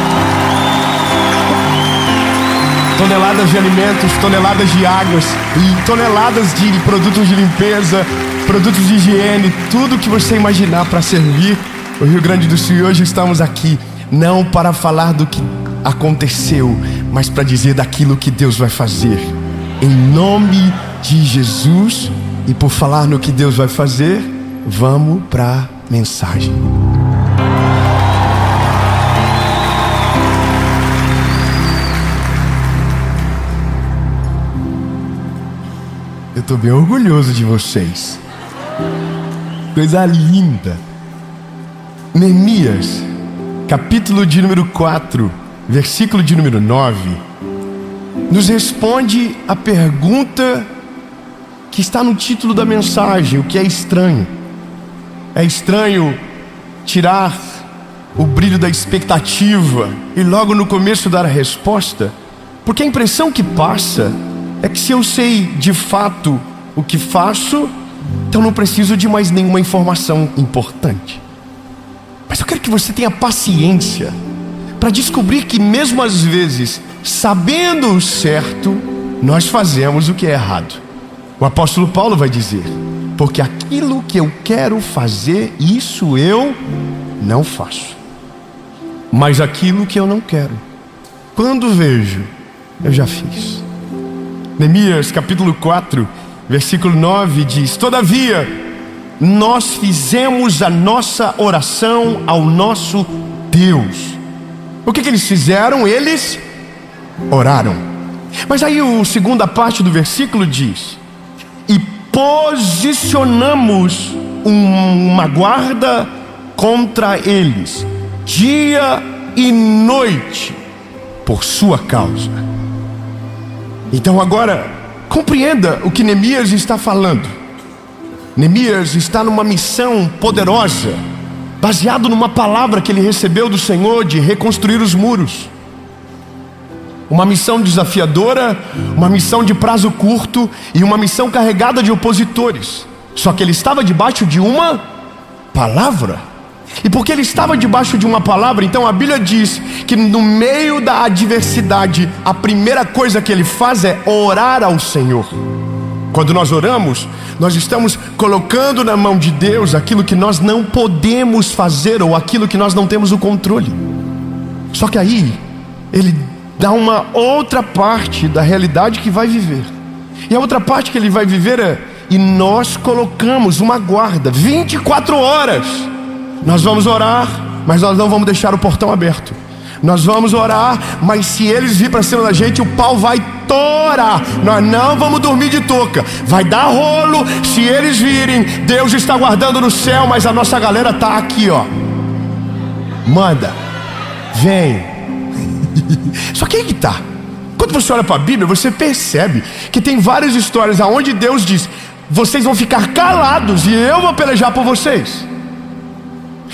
Toneladas de alimentos, toneladas de águas e toneladas de produtos de limpeza, produtos de higiene, tudo que você imaginar para servir o Rio Grande do Sul. E hoje estamos aqui não para falar do que aconteceu, mas para dizer daquilo que Deus vai fazer. Em nome de Jesus. E por falar no que Deus vai fazer, vamos para a mensagem. Eu estou bem orgulhoso de vocês. Coisa linda. Neemias, capítulo de número 4, versículo de número 9, nos responde a pergunta que está no título da mensagem: o que é estranho? É estranho tirar o brilho da expectativa e logo no começo dar a resposta? Porque a impressão que passa é que se eu sei de fato o que faço, então não preciso de mais nenhuma informação importante. Mas eu quero que você tenha paciência para descobrir que mesmo às vezes, sabendo o certo, nós fazemos o que é errado. O apóstolo Paulo vai dizer: porque aquilo que eu quero fazer, isso eu não faço, mas aquilo que eu não quero, quando vejo, eu já fiz. Neemias capítulo 4, versículo 9 diz: todavia, nós fizemos a nossa oração ao nosso Deus. O que eles fizeram? Eles oraram. Mas aí a segunda parte do versículo diz: e posicionamos uma guarda contra eles, dia e noite, por sua causa. Então agora, compreenda o que Neemias está falando. Neemias está numa missão poderosa, baseado numa palavra que ele recebeu do Senhor de reconstruir os muros. uma missão desafiadora, uma missão de prazo curto e uma missão carregada de opositores. Só que ele estava debaixo de uma palavra. E porque ele estava debaixo de uma palavra, então a Bíblia diz que no meio da adversidade, a primeira coisa que ele faz é orar ao Senhor. Quando nós oramos, nós estamos colocando na mão de Deus aquilo que nós não podemos fazer ou aquilo que nós não temos o controle. Só que aí, ele dá uma outra parte da realidade que vai viver. E a outra parte que ele vai viver é: e nós colocamos uma guarda 24 horas. Nós vamos orar, mas nós não vamos deixar o portão aberto. Nós vamos orar, mas se eles virem para cima da gente, o pau vai torar. Nós não vamos dormir de touca. Vai dar rolo. Se eles virem, Deus está guardando no céu, mas a nossa galera está aqui, ó. Manda, vem. Só que aí que tá. Quando você olha para a Bíblia, você percebe que tem várias histórias onde Deus diz: vocês vão ficar calados e eu vou pelejar por vocês.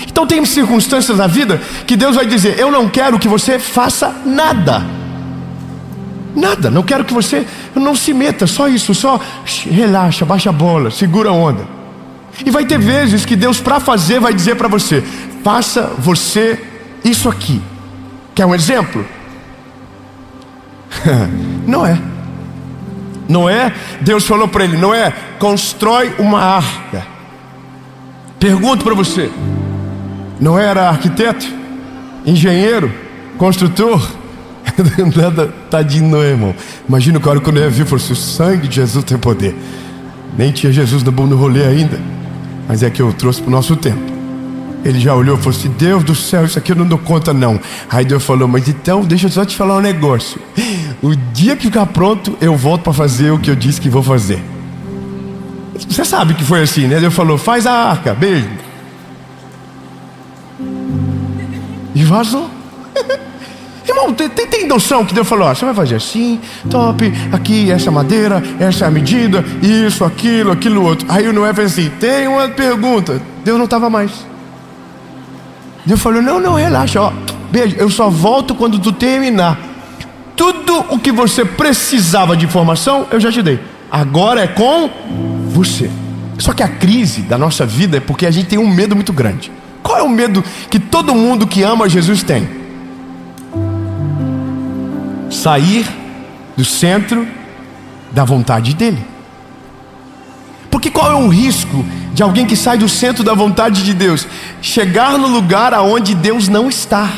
Então tem circunstâncias na vida que Deus vai dizer: eu não quero que você faça nada. Nada, não quero que você não se meta, só isso, só relaxa, baixa a bola, segura a onda. E vai ter vezes que Deus, para fazer, vai dizer para você: faça você isso aqui. Quer um exemplo? Noé, Deus falou para ele: Noé, constrói uma arca. Pergunto para você: Noé era arquiteto, engenheiro, construtor? Nada, tadinho Noé, irmão. Imagina o cara quando Noé viu e falou assim: o sangue de Jesus tem poder. Nem tinha Jesus no rolê ainda, mas é que eu trouxe para o nosso tempo. Ele já olhou e falou assim: Deus do céu, isso aqui eu não dou conta não. Aí Deus falou: mas então deixa eu só te falar um negócio. O dia que ficar pronto, eu volto para fazer o que eu disse que vou fazer. Você sabe que foi assim, né? Deus falou: faz a arca, beijo. E vazou. Irmão, tem noção que Deus falou: ó, você vai fazer assim, top, aqui, essa madeira, essa é a medida, isso, aquilo outro. Aí o Noé fez assim: tem uma pergunta. Deus não estava mais. Deus falou: não, relaxa, ó, beijo, eu só volto quando tu terminar. Tudo o que você precisava de informação, eu já te dei. Agora é com você. Só que a crise da nossa vida é porque a gente tem um medo muito grande. Qual é o medo que todo mundo que ama Jesus tem? Sair do centro da vontade dele. Porque qual é o risco de alguém que sai do centro da vontade de Deus? Chegar no lugar aonde Deus não está.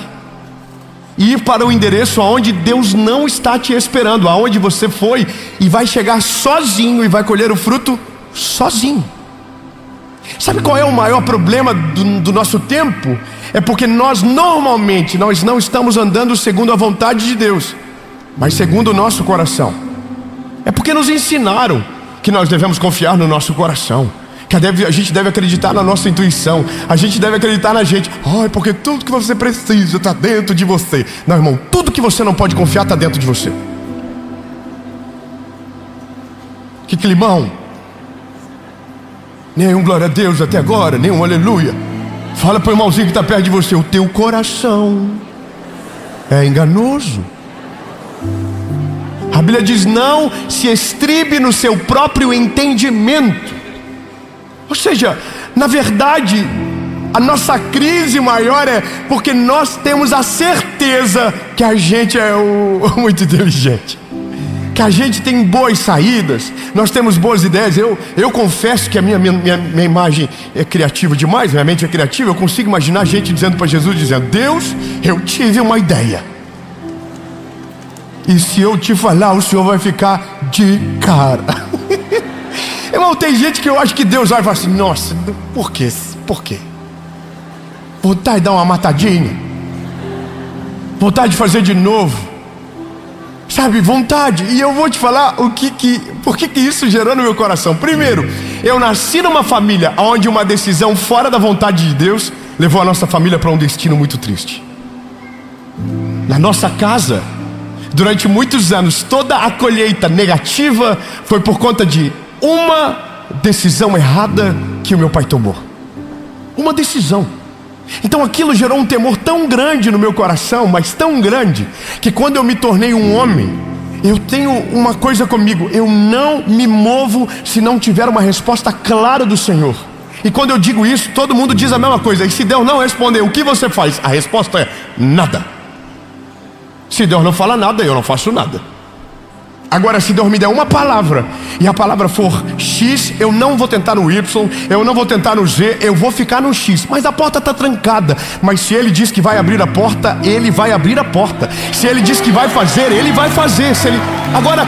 E ir para o endereço aonde Deus não está te esperando, aonde você foi, e vai chegar sozinho e vai colher o fruto sozinho. Sabe qual é o maior problema do nosso tempo? É porque nós normalmente não estamos andando segundo a vontade de Deus, mas segundo o nosso coração. É porque nos ensinaram que nós devemos confiar no nosso coração, que a gente deve acreditar na nossa intuição, a gente deve acreditar na gente. É porque tudo que você precisa está dentro de você. Não, irmão, tudo que você não pode confiar está dentro de você. Que climão. Nenhum glória a Deus até agora, nenhum aleluia. Fala para o irmãozinho que está perto de você: o teu coração é enganoso. A Bíblia diz: não se estribe no seu próprio entendimento. Ou seja, na verdade, a nossa crise maior é porque nós temos a certeza que a gente é muito inteligente, que a gente tem boas saídas, nós temos boas ideias. Eu confesso que a minha imagem é criativa demais, minha mente é criativa. Eu consigo imaginar a gente dizendo para Jesus, dizendo: Deus, eu tive uma ideia, e se eu te falar, o Senhor vai ficar de cara. Irmão, tem gente que eu acho que Deus vai falar assim: nossa, por quê? Vontade de dar uma matadinha, vontade de fazer de novo, sabe, vontade. E eu vou te falar por que isso gerou no meu coração. Primeiro, eu nasci numa família onde uma decisão fora da vontade de Deus levou a nossa família para um destino muito triste. Na nossa casa, durante muitos anos, toda a colheita negativa foi por conta de uma decisão errada que o meu pai tomou. Uma decisão. Então aquilo gerou um temor tão grande no meu coração, mas tão grande, que quando eu me tornei um homem, eu tenho uma coisa comigo: eu não me movo se não tiver uma resposta clara do Senhor. E quando eu digo isso, todo mundo diz a mesma coisa. E se Deus não responder, o que você faz? A resposta é nada. Se Deus não fala nada, eu não faço nada. Agora, se Deus me der uma palavra, e a palavra for X, eu não vou tentar no Y, eu não vou tentar no Z, eu vou ficar no X. Mas a porta está trancada. Mas se Ele diz que vai abrir a porta, Ele vai abrir a porta. Se Ele diz que vai fazer, Ele vai fazer. Se Ele... Agora,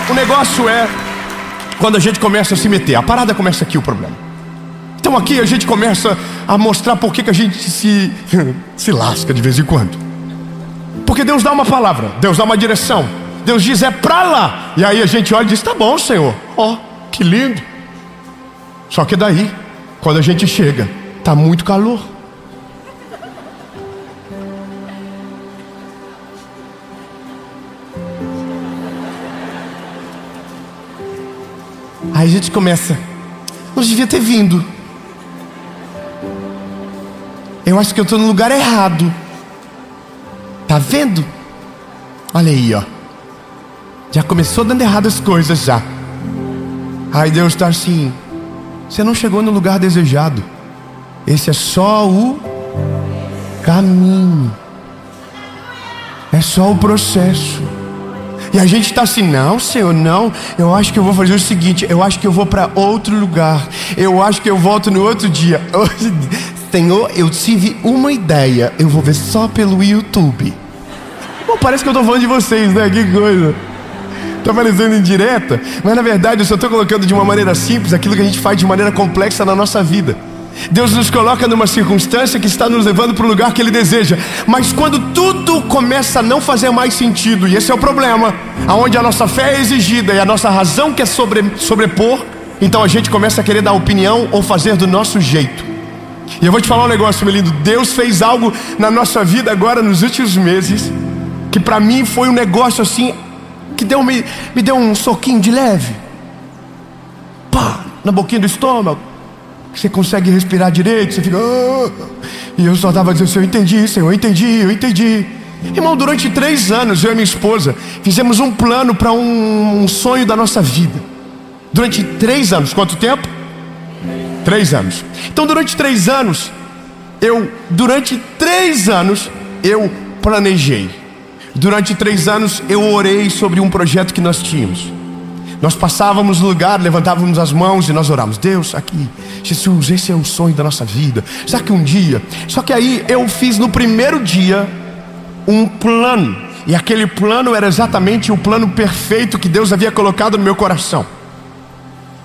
o negócio é quando a gente começa a se meter. A parada começa aqui, o problema. Então aqui a gente começa a mostrar por que a gente se lasca de vez em quando. Porque Deus dá uma palavra, Deus dá uma direção, Deus diz é pra lá. E aí a gente olha e diz, tá bom, Senhor, ó, que lindo. Só que daí, quando a gente chega, tá muito calor. Aí a gente começa, não devia ter vindo. Eu acho que eu estou no lugar errado. Tá vendo? Olha aí, ó. Já começou dando errado as coisas já. Aí Deus está assim, você não chegou no lugar desejado. Esse é só o caminho. É só o processo. E a gente está assim, não, Senhor, não. Eu acho que eu vou fazer o seguinte, eu acho que eu vou para outro lugar. Eu acho que eu volto no outro dia. Senhor, eu tive uma ideia. Eu vou ver só pelo YouTube. Bom, parece que eu estou falando de vocês, né? Que coisa. Está parecendo indireta, mas na verdade eu só estou colocando de uma maneira simples aquilo que a gente faz de maneira complexa na nossa vida. Deus nos coloca numa circunstância que está nos levando para o lugar que Ele deseja. Mas quando tudo começa a não fazer mais sentido, e esse é o problema, aonde a nossa fé é exigida e a nossa razão quer sobrepor, então a gente começa a querer dar opinião ou fazer do nosso jeito. E eu vou te falar um negócio, meu lindo. Deus fez algo na nossa vida agora nos últimos meses, que para mim foi um negócio assim, que me deu um soquinho de leve, pá, na boquinha do estômago. Você consegue respirar direito, você fica... E eu só estava dizendo assim, eu entendi, Senhor, eu entendi. Irmão, durante 3 anos, eu e minha esposa fizemos um plano para um sonho da nossa vida. Durante 3 anos, quanto tempo? 3 anos. Então durante 3 anos, eu planejei. Durante 3 anos, eu orei sobre um projeto que nós tínhamos. Nós passávamos no lugar, levantávamos as mãos e nós orávamos, Deus, aqui, Jesus, esse é o sonho da nossa vida. Será que um dia... Só que aí eu fiz no primeiro dia um plano. E aquele plano era exatamente o plano perfeito que Deus havia colocado no meu coração.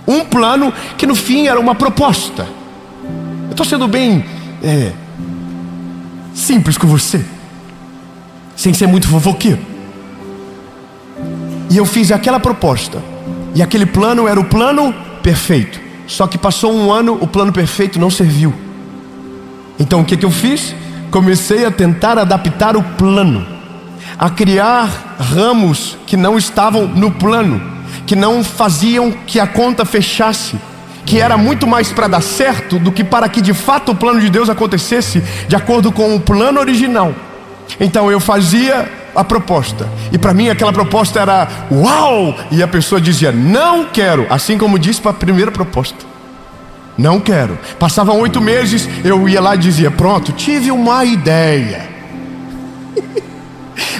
Um plano que no fim era uma proposta. Eu estou sendo bem simples com você, sem ser muito fofoqueiro. E eu fiz aquela proposta. E aquele plano era o plano perfeito. Só que passou 1 ano, o plano perfeito não serviu. Então o que eu fiz? Comecei a tentar adaptar o plano, a criar ramos que não estavam no plano, que não faziam que a conta fechasse, que era muito mais para dar certo do que para que de fato o plano de Deus acontecesse de acordo com o plano original. Então eu fazia a proposta, e para mim aquela proposta era uau, e a pessoa dizia não quero, assim como disse para a primeira proposta, não quero. Passavam 8 meses, eu ia lá e dizia pronto, tive uma ideia.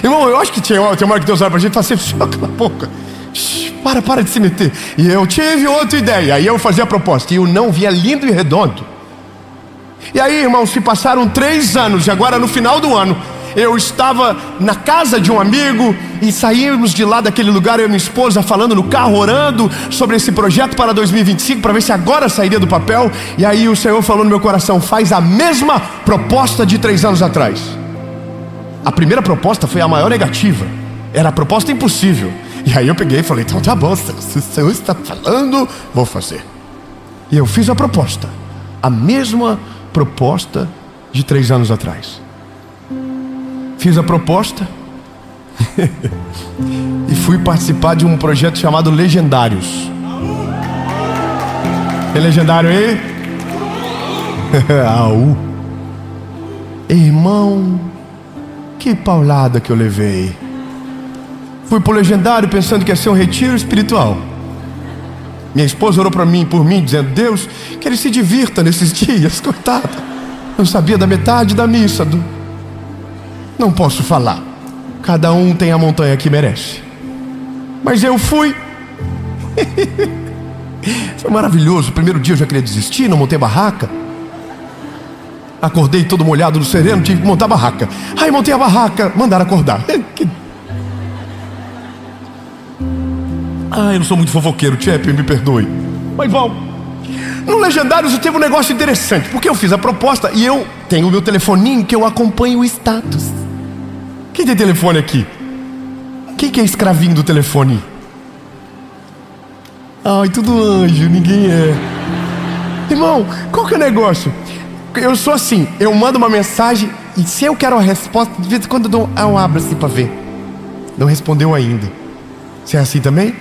Irmão, eu acho que tem uma hora que Deus olha para a gente e fala assim, cala a boca, para de se meter. E eu tive outra ideia, aí eu fazia a proposta, e o não via lindo e redondo. E aí, irmão, se passaram 3 anos, e agora no final do ano eu estava na casa de um amigo e saímos de lá daquele lugar, eu e minha esposa falando no carro, orando sobre esse projeto para 2025, para ver se agora sairia do papel. E aí o Senhor falou no meu coração, faz a mesma proposta de 3 anos atrás. A primeira proposta foi a maior negativa, era a proposta impossível. E aí eu peguei e falei, então tá bom, se o Senhor está falando, vou fazer. E eu fiz a proposta, a mesma proposta de 3 anos atrás. Fiz a proposta. e fui participar de um projeto chamado Legendários. É legendário aí? Au. Irmão, que paulada que eu levei. Fui pro Legendário pensando que ia ser um retiro espiritual. Minha esposa orou por mim, dizendo: Deus, que ele se divirta nesses dias. Coitado, não sabia da metade da missa. Não posso falar. Cada um tem a montanha que merece. Mas eu fui. Foi maravilhoso. O primeiro dia eu já queria desistir, não montei barraca. Acordei todo molhado no sereno, tive que montar a barraca. Aí montei a barraca, mandaram acordar. Eu não sou muito fofoqueiro, Tchep, me perdoe. Mas vamos. No Legendários eu teve um negócio interessante, porque eu fiz a proposta e eu tenho o meu telefoninho que eu acompanho o status. Quem tem telefone aqui? Quem que é escravinho do telefone? Ai, tudo anjo, ninguém é. Irmão, qual que é o negócio? Eu sou assim, eu mando uma mensagem e se eu quero a resposta, de vez em quando eu abro assim pra ver. Não respondeu ainda. Você é assim também?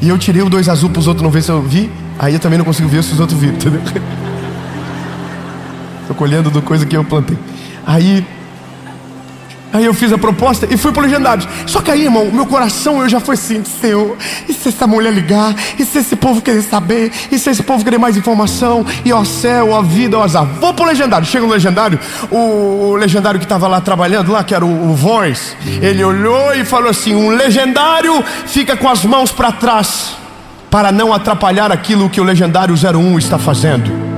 E eu tirei o 2 azul pros outros não ver se eu vi. Aí eu também não consigo ver se os outros viram, entendeu? Tô colhendo do coisa que eu plantei. Aí eu fiz a proposta e fui pro Legendários. Só que aí, irmão, meu coração eu já foi assim: Senhor, e se essa mulher ligar? E se esse povo querer saber? E se esse povo querer mais informação? E ó céu, ó vida, ó azar. Vou pro Legendário. Chega no Legendário, o legendário que tava lá trabalhando lá, que era o Voz, ele olhou e falou assim: um legendário fica com as mãos para trás para não atrapalhar aquilo que o Legendário 01 está fazendo.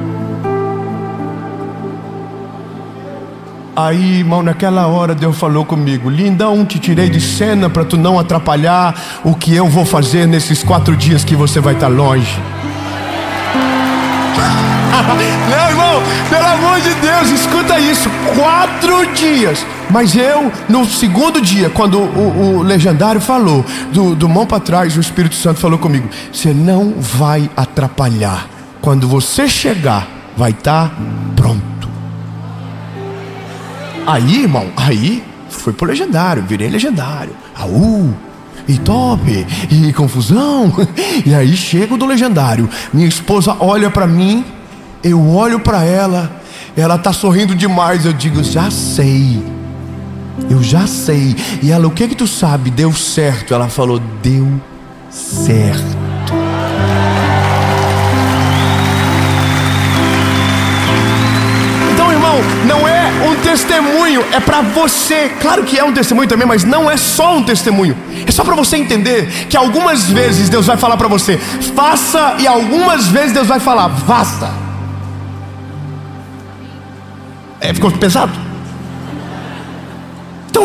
Aí, irmão, naquela hora Deus falou comigo: lindão, te tirei de cena para tu não atrapalhar o que eu vou fazer nesses 4 dias que você vai estar longe. Não, irmão, pelo amor de Deus, escuta isso: 4 dias. Mas eu, no segundo dia, quando o Legendário falou, do mão para trás, o Espírito Santo falou comigo: você não vai atrapalhar. Quando você chegar, vai estar pronto. Aí, irmão, fui pro Legendário, virei Legendário. E top, e confusão. E aí chego do Legendário, minha esposa olha pra mim, eu olho pra ela, ela tá sorrindo demais. Eu digo: já sei. E ela: o que tu sabe? Deu certo. Ela falou: deu certo. Então, irmão, não é um testemunho, é para você. Claro que é um testemunho também, mas não é só um testemunho. É só para você entender que algumas vezes Deus vai falar para você: faça, e algumas vezes Deus vai falar: faça. Ficou pesado? Então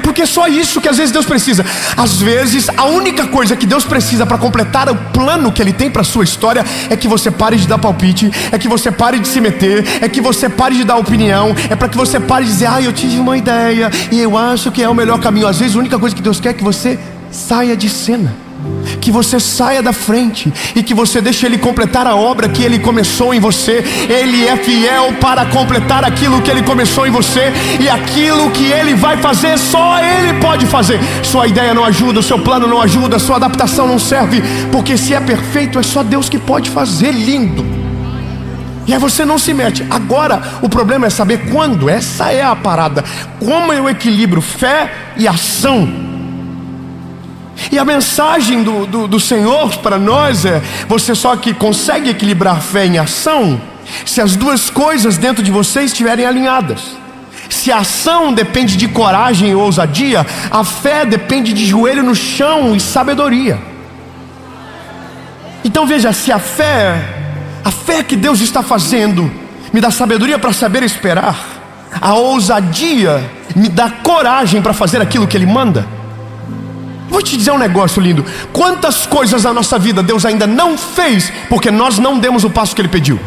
porque é só isso que às vezes Deus precisa. Às vezes a única coisa que Deus precisa para completar o plano que Ele tem para a sua história é que você pare de dar palpite, é que você pare de se meter, é que você pare de dar opinião, é para que você pare de dizer: eu tive uma ideia e eu acho que é o melhor caminho. Às vezes a única coisa que Deus quer é que você saia de cena, que você saia da frente e que você deixe Ele completar a obra que Ele começou em você. Ele é fiel para completar aquilo que Ele começou em você, e aquilo que Ele vai fazer, só Ele pode fazer. Sua ideia não ajuda, o seu plano não ajuda, sua adaptação não serve, porque se é perfeito é só Deus que pode fazer lindo. E aí você não se mete. Agora o problema é saber quando. Essa é a parada. Como eu equilibro fé e ação? E a mensagem do Senhor para nós é: você só que consegue equilibrar fé em ação se as duas coisas dentro de você estiverem alinhadas. Se a ação depende de coragem e ousadia, a fé depende de joelho no chão e sabedoria. Então veja, se a fé que Deus está fazendo me dá sabedoria para saber esperar, a ousadia me dá coragem para fazer aquilo que Ele manda. Vou te dizer um negócio lindo: quantas coisas na nossa vida Deus ainda não fez porque nós não demos o passo que Ele pediu?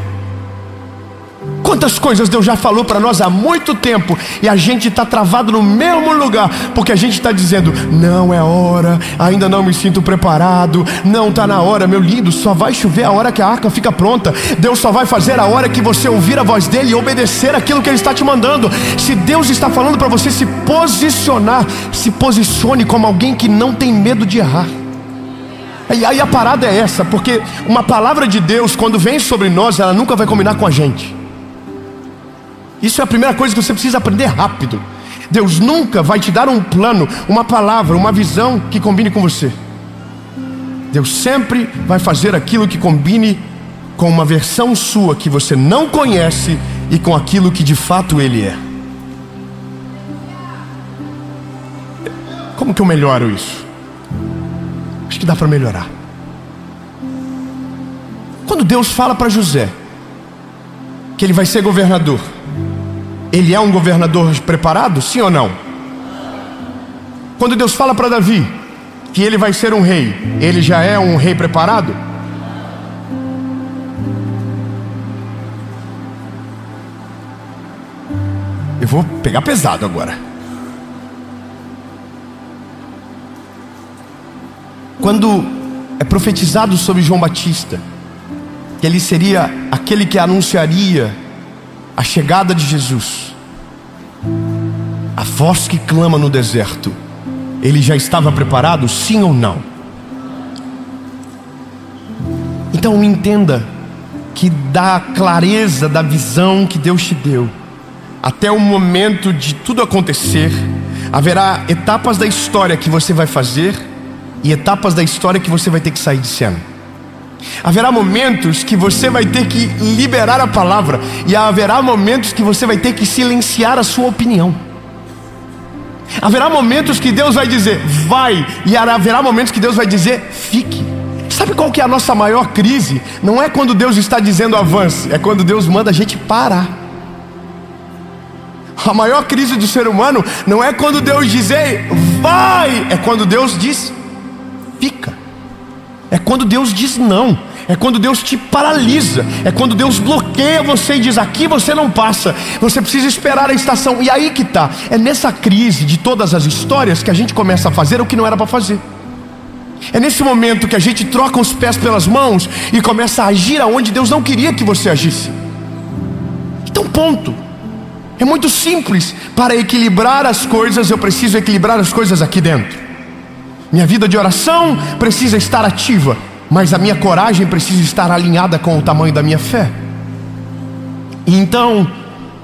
Quantas coisas Deus já falou para nós há muito tempo e a gente está travado no mesmo lugar, porque a gente está dizendo: não é hora, ainda não me sinto preparado, não está na hora. Meu lindo, só vai chover a hora que a arca fica pronta. Deus só vai fazer a hora que você ouvir a voz dele e obedecer aquilo que ele está te mandando. Se Deus está falando para você se posicionar, se posicione como alguém que não tem medo de errar. E aí a parada é essa, porque uma palavra de Deus, quando vem sobre nós, ela nunca vai combinar com a gente. Isso é a primeira coisa que você precisa aprender rápido. Deus nunca vai te dar um plano, uma palavra, uma visão que combine com você. Deus sempre vai fazer aquilo que combine com uma versão sua que você não conhece e com aquilo que de fato Ele é. Como que eu melhoro isso? Acho que dá para melhorar. Quando Deus fala para José que ele vai ser governador, ele é um governador preparado, sim ou não? Quando Deus fala para Davi que ele vai ser um rei, ele já é um rei preparado? Eu vou pegar pesado agora. Quando é profetizado sobre João Batista que ele seria aquele que anunciaria a chegada de Jesus, a voz que clama no deserto, ele já estava preparado, sim ou não? Então entenda que da clareza da visão que Deus te deu, até o momento de tudo acontecer, haverá etapas da história que você vai fazer e etapas da história que você vai ter que sair de cena. Haverá momentos que você vai ter que liberar a palavra, e haverá momentos que você vai ter que silenciar a sua opinião. Haverá momentos que Deus vai dizer vai, e haverá momentos que Deus vai dizer fique. Sabe qual que é a nossa maior crise? Não é quando Deus está dizendo avance, é quando Deus manda a gente parar. A maior crise do ser humano não é quando Deus diz ei, vai, é quando Deus diz fica. É quando Deus diz não. É quando Deus te paralisa. É quando Deus bloqueia você e diz aqui você não passa, você precisa esperar a estação. E aí que tá, é nessa crise de todas as histórias que a gente começa a fazer o que não era para fazer. É nesse momento que a gente troca os pés pelas mãos e começa a agir aonde Deus não queria que você agisse. Então ponto. É muito simples. Para equilibrar as coisas, eu preciso equilibrar as coisas aqui dentro. Minha vida de oração precisa estar ativa, mas a minha coragem precisa estar alinhada com o tamanho da minha fé. E então,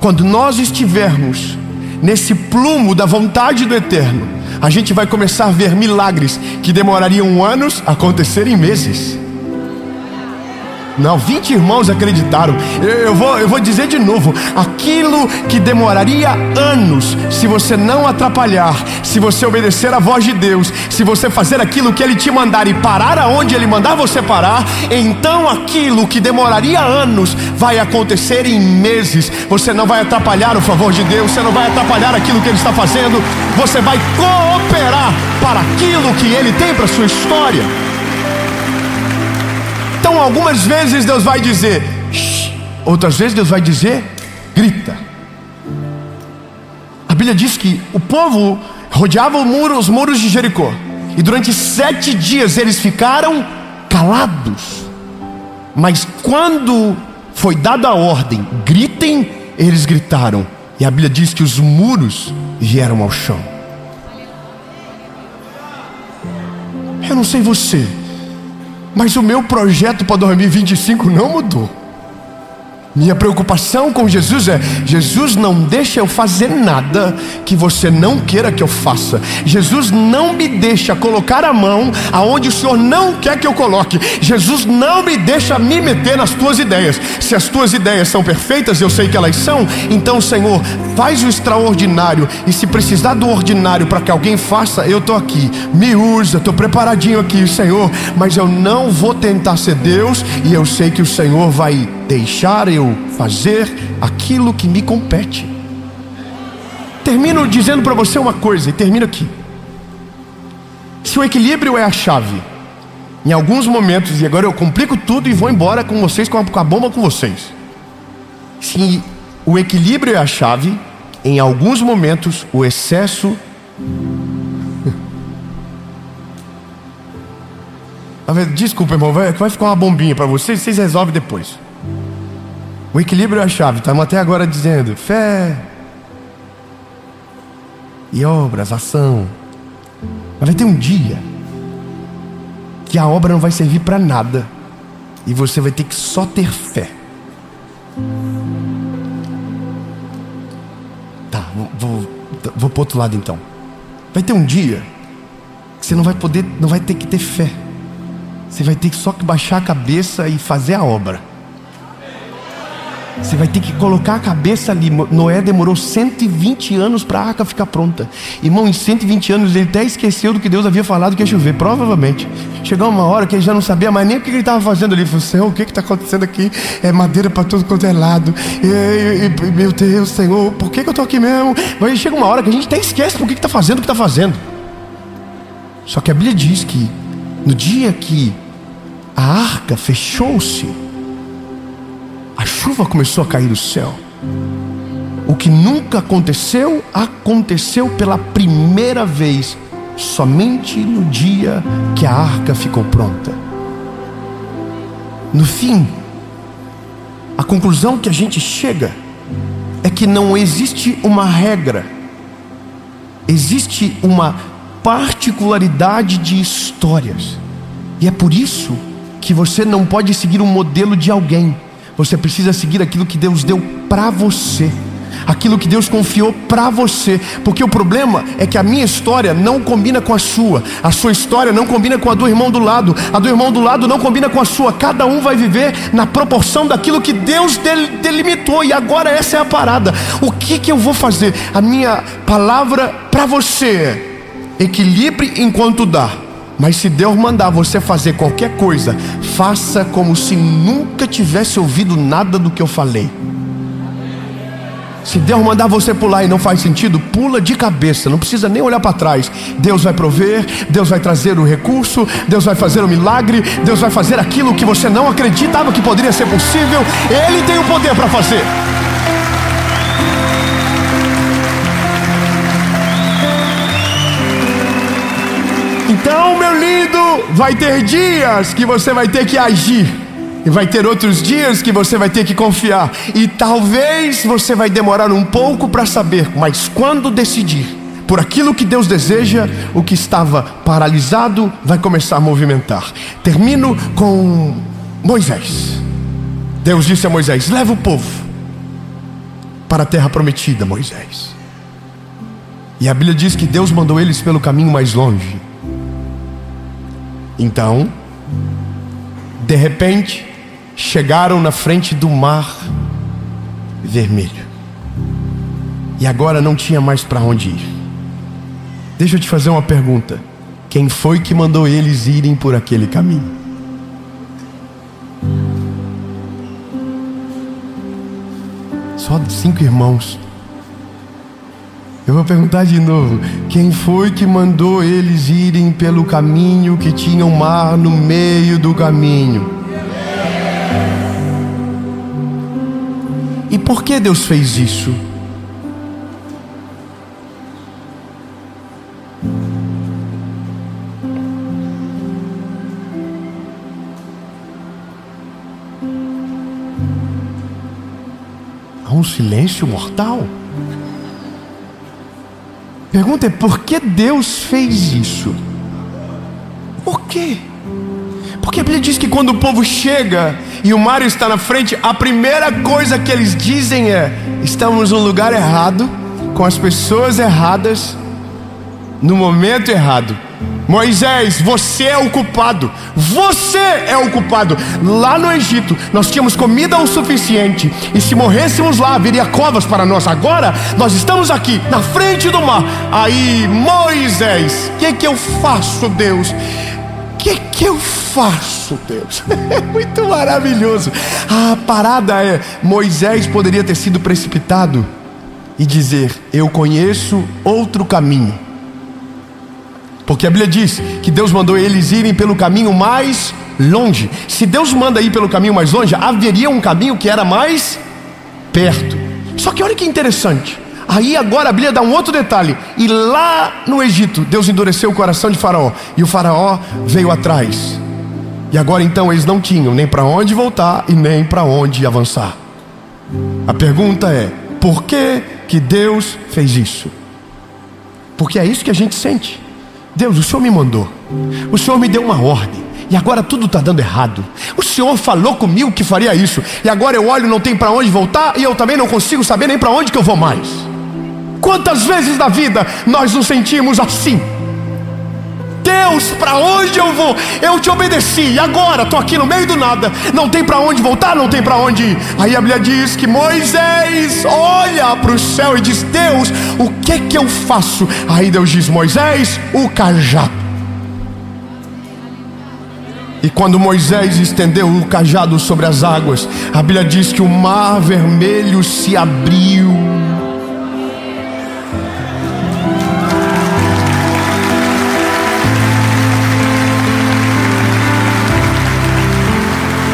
quando nós estivermos nesse plumo da vontade do Eterno, a gente vai começar a ver milagres que demorariam anos a acontecer em meses. Não, 20 irmãos acreditaram. Eu vou dizer de novo. Aquilo que demoraria anos, se você não atrapalhar, se você obedecer a voz de Deus, se você fazer aquilo que Ele te mandar e parar aonde Ele mandar você parar, então aquilo que demoraria anos vai acontecer em meses. Você não vai atrapalhar o favor de Deus, você não vai atrapalhar aquilo que Ele está fazendo, você vai cooperar para aquilo que Ele tem para a sua história. Então algumas vezes Deus vai dizer shh, outras vezes Deus vai dizer grita. A Bíblia diz que o povo rodeava os muros de Jericó, e durante 7 dias eles ficaram calados. Mas quando foi dada a ordem, gritem, eles gritaram. E a Bíblia diz que os muros vieram ao chão. Eu não sei você, mas o meu projeto para 2025 não mudou. Minha preocupação com Jesus é: Jesus, não deixa eu fazer nada que você não queira que eu faça. Jesus, não me deixa colocar a mão aonde o Senhor não quer que eu coloque. Jesus, não me deixa me meter nas tuas ideias. Se as tuas ideias são perfeitas, eu sei que elas são, então Senhor, faz o extraordinário. E se precisar do ordinário para que alguém faça, eu estou aqui, me usa, estou preparadinho aqui, Senhor. Mas eu não vou tentar ser Deus, e eu sei que o Senhor vai deixar eu fazer aquilo que me compete. Termino dizendo para você uma coisa, e termino aqui. Se o equilíbrio é a chave, em alguns momentos, e agora eu complico tudo e vou embora com vocês, com a bomba com vocês. Se O equilíbrio é a chave. Em alguns momentos, o excesso... Desculpa, irmão, vai ficar uma bombinha para vocês resolvem depois. O equilíbrio é a chave. Estamos até agora dizendo fé e obras, ação. Mas vai ter um dia que a obra não vai servir para nada e você vai ter que só ter fé. Tá, vou para o outro lado então. Vai ter um dia que você não vai ter que ter fé. Você vai ter que só baixar a cabeça e fazer a obra. Você vai ter que colocar a cabeça ali. Noé demorou 120 anos para a arca ficar pronta. Irmão, em 120 anos ele até esqueceu do que Deus havia falado que ia chover, provavelmente. Chegou uma hora que ele já não sabia mais nem o que ele estava fazendo ali. Ele falou, Senhor, o que está acontecendo aqui? É madeira para todo quanto é lado. Meu Deus, Senhor, por que eu estou aqui mesmo? Mas chega uma hora que a gente até esquece por que está fazendo o que está fazendo. Só que a Bíblia diz que no dia que a arca fechou-se, a chuva começou a cair do céu. O que nunca aconteceu, aconteceu pela primeira vez, somente no dia que a arca ficou pronta. No fim, a conclusão que a gente chega é que não existe uma regra, existe uma particularidade de histórias. E é por isso que você não pode seguir um modelo de alguém. Você precisa seguir aquilo que Deus deu para você, aquilo que Deus confiou para você. Porque o problema é que a minha história não combina com a sua história não combina com a do irmão do lado, a do irmão do lado não combina com a sua. Cada um vai viver na proporção daquilo que Deus delimitou. E agora essa é a parada. O que eu vou fazer? A minha palavra para você é: equilibre enquanto dá. Mas se Deus mandar você fazer qualquer coisa, faça como se nunca tivesse ouvido nada do que eu falei. Se Deus mandar você pular e não faz sentido, pula de cabeça, não precisa nem olhar para trás. Deus vai prover, Deus vai trazer o recurso, Deus vai fazer o milagre, Deus vai fazer aquilo que você não acreditava que poderia ser possível. Ele tem o poder para fazer. Então, meu lindo, vai ter dias que você vai ter que agir, e vai ter outros dias que você vai ter que confiar. E talvez você vai demorar um pouco para saber, mas quando decidir por aquilo que Deus deseja, o que estava paralisado vai começar a movimentar. Termino com Moisés. Deus disse a Moisés: leva o povo para a terra prometida, Moisés. E a Bíblia diz que Deus mandou eles pelo caminho mais longe. Então, de repente, chegaram na frente do Mar Vermelho. E agora não tinha mais para onde ir. Deixa eu te fazer uma pergunta: quem foi que mandou eles irem por aquele caminho? Só 5 irmãos. Eu vou perguntar de novo: quem foi que mandou eles irem pelo caminho que tinha um mar no meio do caminho? E por que Deus fez isso? Há um silêncio mortal. Pergunta é: por que Deus fez isso? Por quê? Porque a Bíblia diz que quando o povo chega e o mar está na frente, a primeira coisa que eles dizem é: estamos no lugar errado, com as pessoas erradas, no momento errado. Moisés, você é o culpado. Você é o culpado. Lá no Egito nós tínhamos comida o suficiente, e se morrêssemos lá haveria covas para nós. Agora nós estamos aqui na frente do mar. Aí, Moisés, o que eu faço, Deus? O que eu faço, Deus? É muito maravilhoso. A parada é: Moisés poderia ter sido precipitado e dizer: eu conheço outro caminho. Porque a Bíblia diz que Deus mandou eles irem pelo caminho mais longe. Se Deus manda ir pelo caminho mais longe, haveria um caminho que era mais perto. Só que olha que interessante. Aí agora a Bíblia dá um outro detalhe. E lá no Egito, Deus endureceu o coração de Faraó, e o Faraó veio atrás. E agora então eles não tinham nem para onde voltar e nem para onde avançar. A pergunta é: por que Deus fez isso? Porque é isso que a gente sente. Deus, o Senhor me mandou, o Senhor me deu uma ordem, e agora tudo está dando errado. O Senhor falou comigo que faria isso, e agora eu olho, não tem para onde voltar, e eu também não consigo saber nem para onde que eu vou mais. Quantas vezes na vida nós nos sentimos assim? Deus, para onde eu vou? Eu te obedeci, e agora estou aqui no meio do nada, não tem para onde voltar, não tem para onde ir. Aí a Bíblia diz que Moisés olha para o céu e diz: Deus, o que eu faço? Aí Deus diz: Moisés, o cajado. E quando Moisés estendeu o cajado sobre as águas, a Bíblia diz que o mar vermelho se abriu.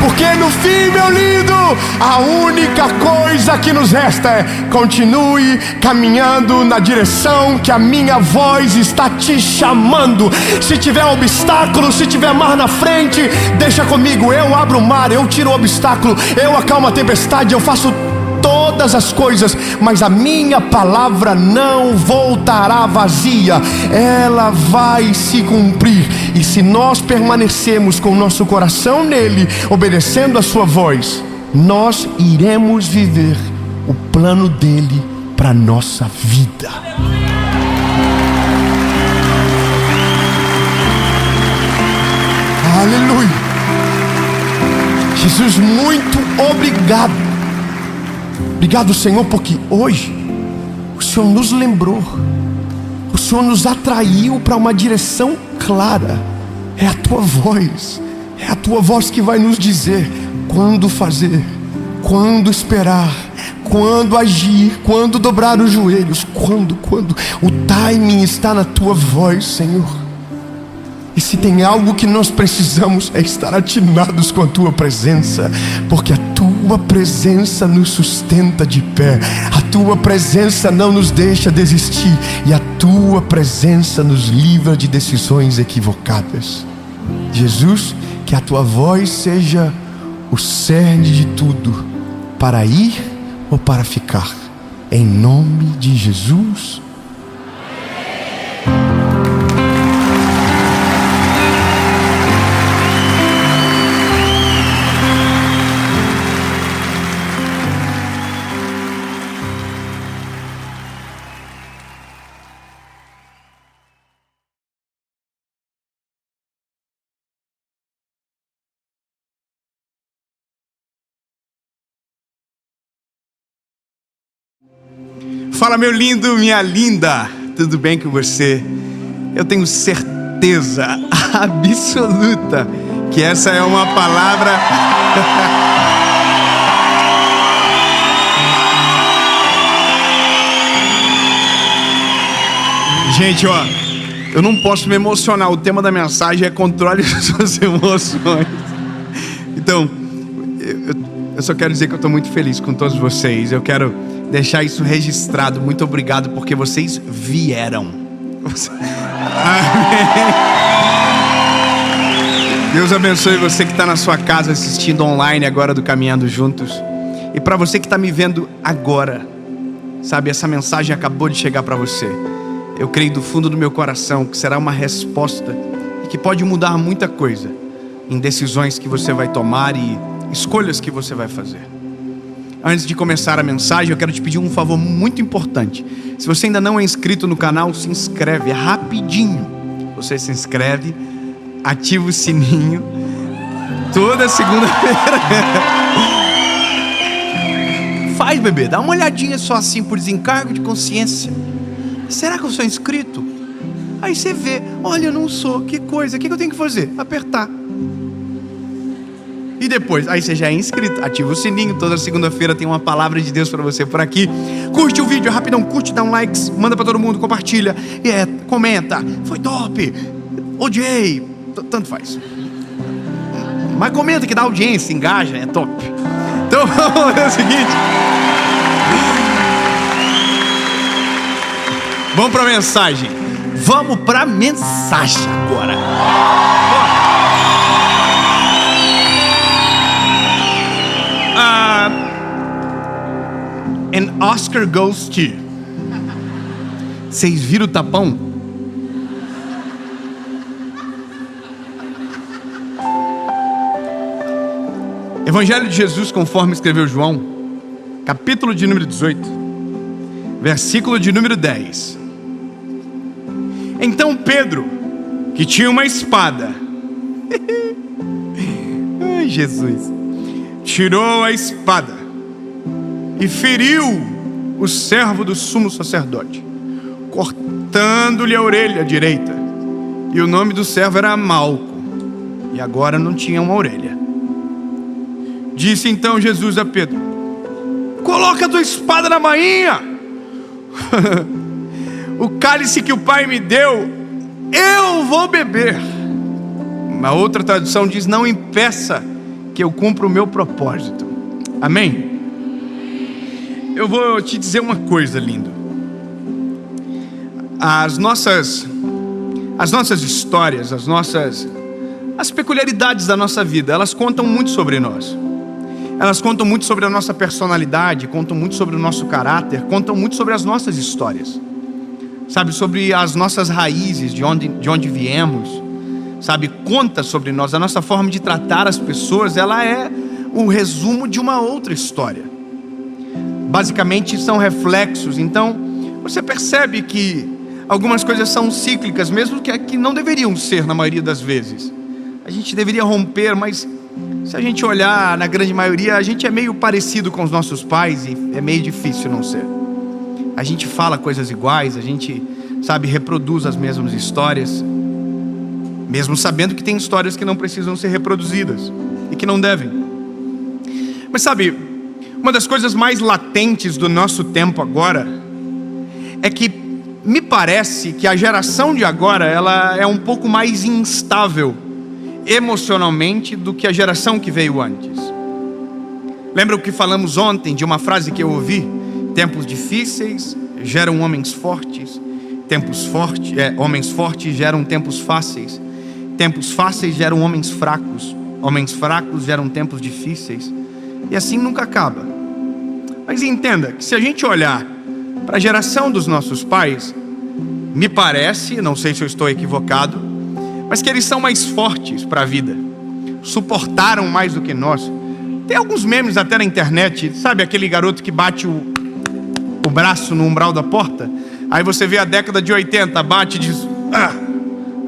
Porque no fim, meu lindo, a única coisa que nos resta é: continue caminhando na direção que a minha voz está te chamando. Se tiver obstáculo, se tiver mar na frente, deixa comigo, eu abro o mar, eu tiro o obstáculo, eu acalmo a tempestade, eu faço todas as coisas, mas a minha palavra não voltará vazia, ela vai se cumprir. E se nós permanecermos com o nosso coração nele, obedecendo a sua voz, nós iremos viver o plano dele para a nossa vida. Aleluia. Jesus, muito obrigado. Obrigado, Senhor, porque hoje o Senhor nos lembrou, o Senhor nos atraiu para uma direção clara. É a tua voz que vai nos dizer quando fazer, quando esperar, quando agir, quando dobrar os joelhos, quando o timing está na tua voz, Senhor. E se tem algo que nós precisamos, é estar atinados com a tua presença, porque a tua presença nos sustenta de pé, a tua presença não nos deixa desistir, e a tua presença nos livra de decisões equivocadas. Jesus, que a tua voz seja o cerne de tudo, para ir ou para ficar, em nome de Jesus. Fala, meu lindo, minha linda, tudo bem com você? Eu tenho certeza absoluta que essa é uma palavra Gente, ó, eu não posso me emocionar. O tema da mensagem é controle das suas emoções. Então, eu só quero dizer que eu estou muito feliz com todos vocês. Eu quero deixar isso registrado. Muito obrigado porque vocês vieram. Amém. Deus abençoe você que está na sua casa assistindo online agora do Caminhando Juntos. E para você que está me vendo agora, sabe, essa mensagem acabou de chegar para você. Eu creio do fundo do meu coração que será uma resposta e que pode mudar muita coisa em decisões que você vai tomar e escolhas que você vai fazer. Antes de começar a mensagem, eu quero te pedir um favor muito importante. Se você ainda não é inscrito no canal, se inscreve, é rapidinho. Você se inscreve, ativa o sininho, toda segunda-feira. Faz, bebê, dá uma olhadinha só assim por desencargo de consciência. Será que eu sou inscrito? Aí você vê, olha, eu não sou, que coisa, o que eu tenho que fazer? Apertar. E depois, aí você já é inscrito, ativa o sininho, toda segunda-feira tem uma palavra de Deus para você por aqui. Curte o vídeo, rapidão, curte, dá um like, manda para todo mundo, compartilha, comenta, foi top, odiei, tanto faz. Mas comenta que dá audiência, engaja, é top. Então vamos fazer o seguinte. Vamos para a mensagem. Vamos para a mensagem agora. An Oscar goes to. Vocês viram o tapão? Evangelho de Jesus conforme escreveu João, capítulo de número 18, versículo de número 10. Então Pedro, que tinha uma espada, ai Jesus, tirou a espada e feriu o servo do sumo sacerdote, cortando-lhe a orelha direita. E o nome do servo era Malco, e agora não tinha uma orelha. Disse então Jesus a Pedro: coloca a tua espada na bainha. O cálice que o Pai me deu, eu vou beber. Uma outra tradução diz: não impeça que eu cumpra o meu propósito. Amém? Eu vou te dizer uma coisa, lindo. As nossas histórias, as peculiaridades da nossa vida, elas contam muito sobre nós. Elas contam muito sobre a nossa personalidade, contam muito sobre o nosso caráter, contam muito sobre as nossas histórias. Sabe, sobre as nossas raízes, de onde viemos. Sabe, conta sobre nós. A nossa forma de tratar as pessoas, ela é o resumo de uma outra história. Basicamente são reflexos. Então, você percebe que algumas coisas são cíclicas, mesmo que não deveriam ser na maioria das vezes. A gente deveria romper, mas se a gente olhar, na grande maioria, a gente é meio parecido com os nossos pais e é meio difícil não ser. A gente fala coisas iguais, a gente, sabe, reproduz as mesmas histórias, mesmo sabendo que tem histórias que não precisam ser reproduzidas e que não devem. Mas sabe, uma das coisas mais latentes do nosso tempo agora é que me parece que a geração de agora, ela é um pouco mais instável emocionalmente do que a geração que veio antes. Lembra o que falamos ontem de uma frase que eu ouvi? Tempos difíceis geram homens fortes. Homens fortes geram tempos fáceis. Tempos fáceis geram homens fracos. Homens fracos geram tempos difíceis. E assim nunca acaba. Mas entenda que se a gente olhar para a geração dos nossos pais, me parece, não sei se eu estou equivocado, mas que eles são mais fortes para a vida, suportaram mais do que nós. Tem alguns memes até na internet, sabe aquele garoto que bate o braço no umbral da porta? Aí você vê a década de 80, bate e diz,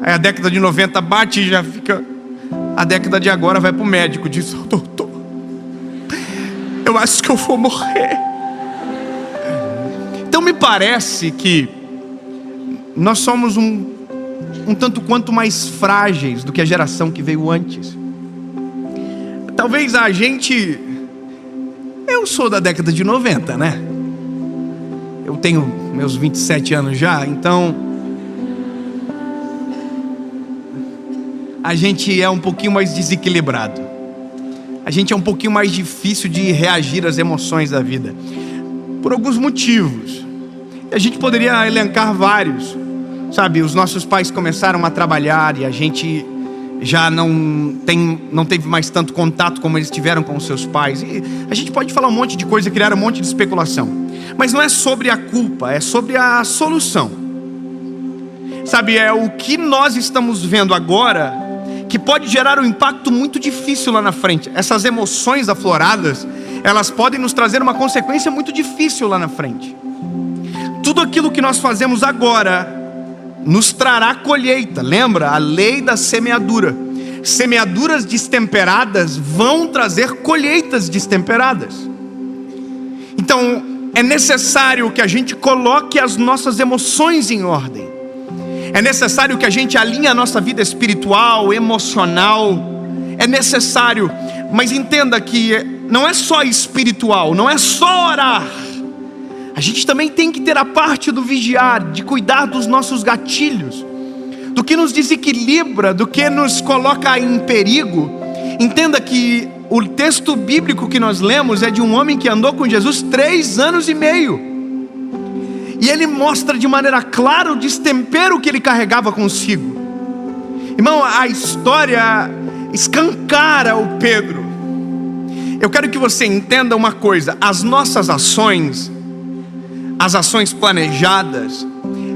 aí a década de 90 bate e já fica. A década de agora vai pro médico, diz, doutor, eu acho que eu vou morrer. Então me parece que nós somos um tanto quanto mais frágeis do que a geração que veio antes. Talvez a gente... Eu sou da década de 90, né? Eu tenho meus 27 anos já, então... A gente é um pouquinho mais desequilibrado. A gente é um pouquinho mais difícil de reagir às emoções da vida. Por alguns motivos. A gente poderia elencar vários. Sabe, os nossos pais começaram a trabalhar e a gente já não teve mais tanto contato como eles tiveram com os seus pais. E a gente pode falar um monte de coisa, criar um monte de especulação. Mas não é sobre a culpa, é sobre a solução. Sabe, é o que nós estamos vendo agora que pode gerar um impacto muito difícil lá na frente. Essas emoções afloradas, elas podem nos trazer uma consequência muito difícil lá na frente. Tudo aquilo que nós fazemos agora nos trará colheita. Lembra? A lei da semeadura. Semeaduras destemperadas vão trazer colheitas destemperadas. Então é necessário que a gente coloque as nossas emoções em ordem. É necessário que a gente alinhe a nossa vida espiritual, emocional. É necessário. Mas entenda que não é só espiritual, não é só orar. A gente também tem que ter a parte do vigiar, de cuidar dos nossos gatilhos, do que nos desequilibra, do que nos coloca em perigo. Entenda que o texto bíblico que nós lemos é de um homem que andou com Jesus 3 anos e meio. E ele mostra de maneira clara o destempero que ele carregava consigo. Irmão, a história escancara o Pedro. Eu quero que você entenda uma coisa: as nossas ações, as ações planejadas,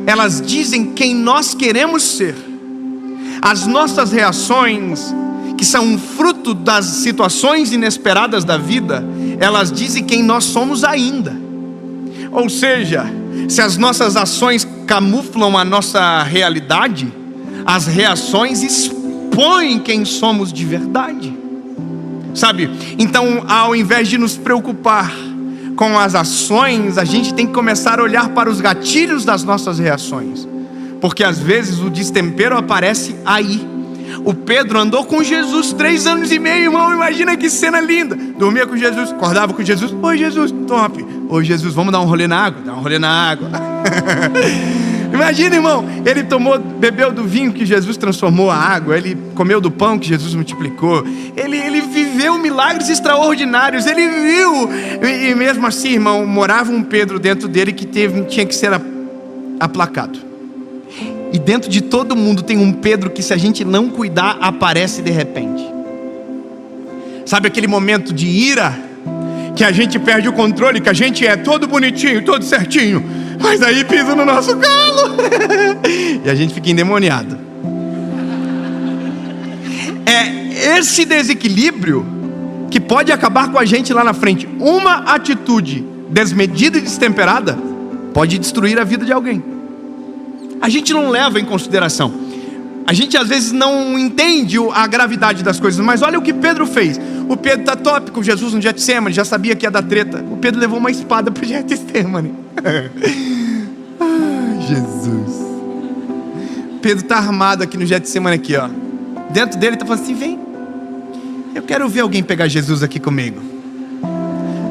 elas dizem quem nós queremos ser. As nossas reações, que são um fruto das situações inesperadas da vida, elas dizem quem nós somos ainda. Ou seja, se as nossas ações camuflam a nossa realidade, as reações expõem quem somos de verdade. Sabe? Então, ao invés de nos preocupar com as ações, a gente tem que começar a olhar para os gatilhos das nossas reações. Porque às vezes o destempero aparece aí. O Pedro andou com Jesus 3 anos e meio, irmão. Imagina que cena linda. Dormia com Jesus, acordava com Jesus. Oi, Jesus, top. Oi, Jesus, vamos dar um rolê na água? Dá um rolê na água. Imagina, irmão, ele bebeu do vinho que Jesus transformou a água. Ele comeu do pão que Jesus multiplicou. Ele viveu milagres extraordinários. Ele viu. E mesmo assim, irmão, morava um Pedro dentro dele que tinha que ser aplacado. E dentro de todo mundo tem um Pedro que, se a gente não cuidar, aparece de repente. Sabe aquele momento de ira, que a gente perde o controle, que a gente é todo bonitinho, todo certinho, mas aí pisa no nosso calo e a gente fica endemoniado. É esse desequilíbrio que pode acabar com a gente lá na frente. Uma atitude desmedida e destemperada pode destruir a vida de alguém. A gente não leva em consideração. A gente às vezes não entende a gravidade das coisas. Mas olha o que Pedro fez. O Pedro está top com Jesus no Getsemane, já sabia que ia dar treta. O Pedro levou uma espada para o Getsemane. Jesus. Pedro está armado aqui no Getsemane aqui, ó. Dentro dele está falando assim: vem, eu quero ver alguém pegar Jesus aqui comigo.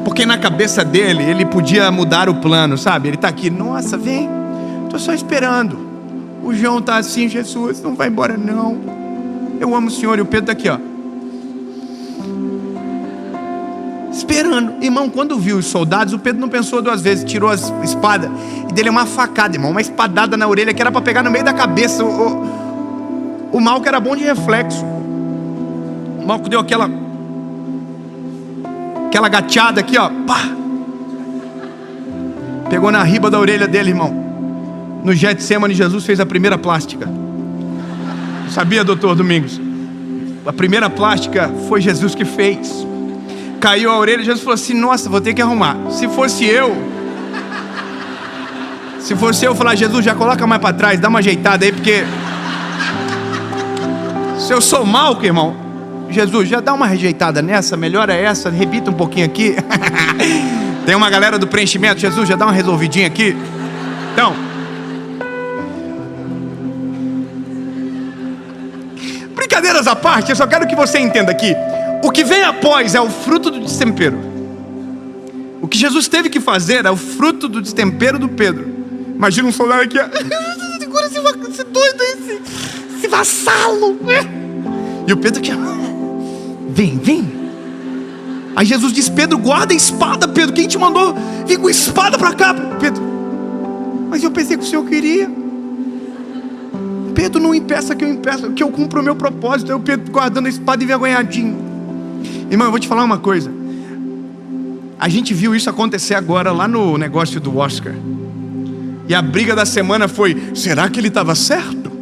Porque na cabeça dele, ele podia mudar o plano, sabe? Ele está aqui, nossa, vem, estou só esperando. O João está assim: Jesus, não vai embora não, eu amo o Senhor. E o Pedro está aqui, ó, esperando. Irmão, quando viu os soldados, o Pedro não pensou 2 vezes, tirou a espada e dele uma facada, irmão, uma espadada na orelha que era para pegar no meio da cabeça. O Malco era bom de reflexo. O Malco deu aquela gateada aqui, ó, pá, pegou na riba da orelha dele, irmão. No Getsemane, Jesus fez a primeira plástica. Sabia, doutor Domingos? A primeira plástica foi Jesus que fez. Caiu a orelha, Jesus falou assim: nossa, vou ter que arrumar. Se fosse eu falar: Jesus, já coloca mais para trás, dá uma ajeitada aí, porque se eu sou Malco, irmão, Jesus, já dá uma rejeitada nessa, melhora essa, repita um pouquinho aqui. Tem uma galera do preenchimento: Jesus, já dá uma resolvidinha aqui. Então, brincadeiras à parte, eu só quero que você entenda aqui: o que vem após é o fruto do destempero. O que Jesus teve que fazer é o fruto do destempero do Pedro. Imagina um soldado aqui, segura esse doido, esse vassalo. E o Pedro aqui, vem. Aí Jesus diz: Pedro, guarda a espada. Pedro, quem te mandou vir com espada para cá? Pedro, mas eu pensei que o Senhor queria. Pedro, não impeça que eu cumpra o meu propósito. Eu, Pedro, guardando a espada envergonhadinho. Irmão, eu vou te falar uma coisa. A gente viu isso acontecer agora lá no negócio do Oscar. E a briga da semana foi: será que ele estava certo?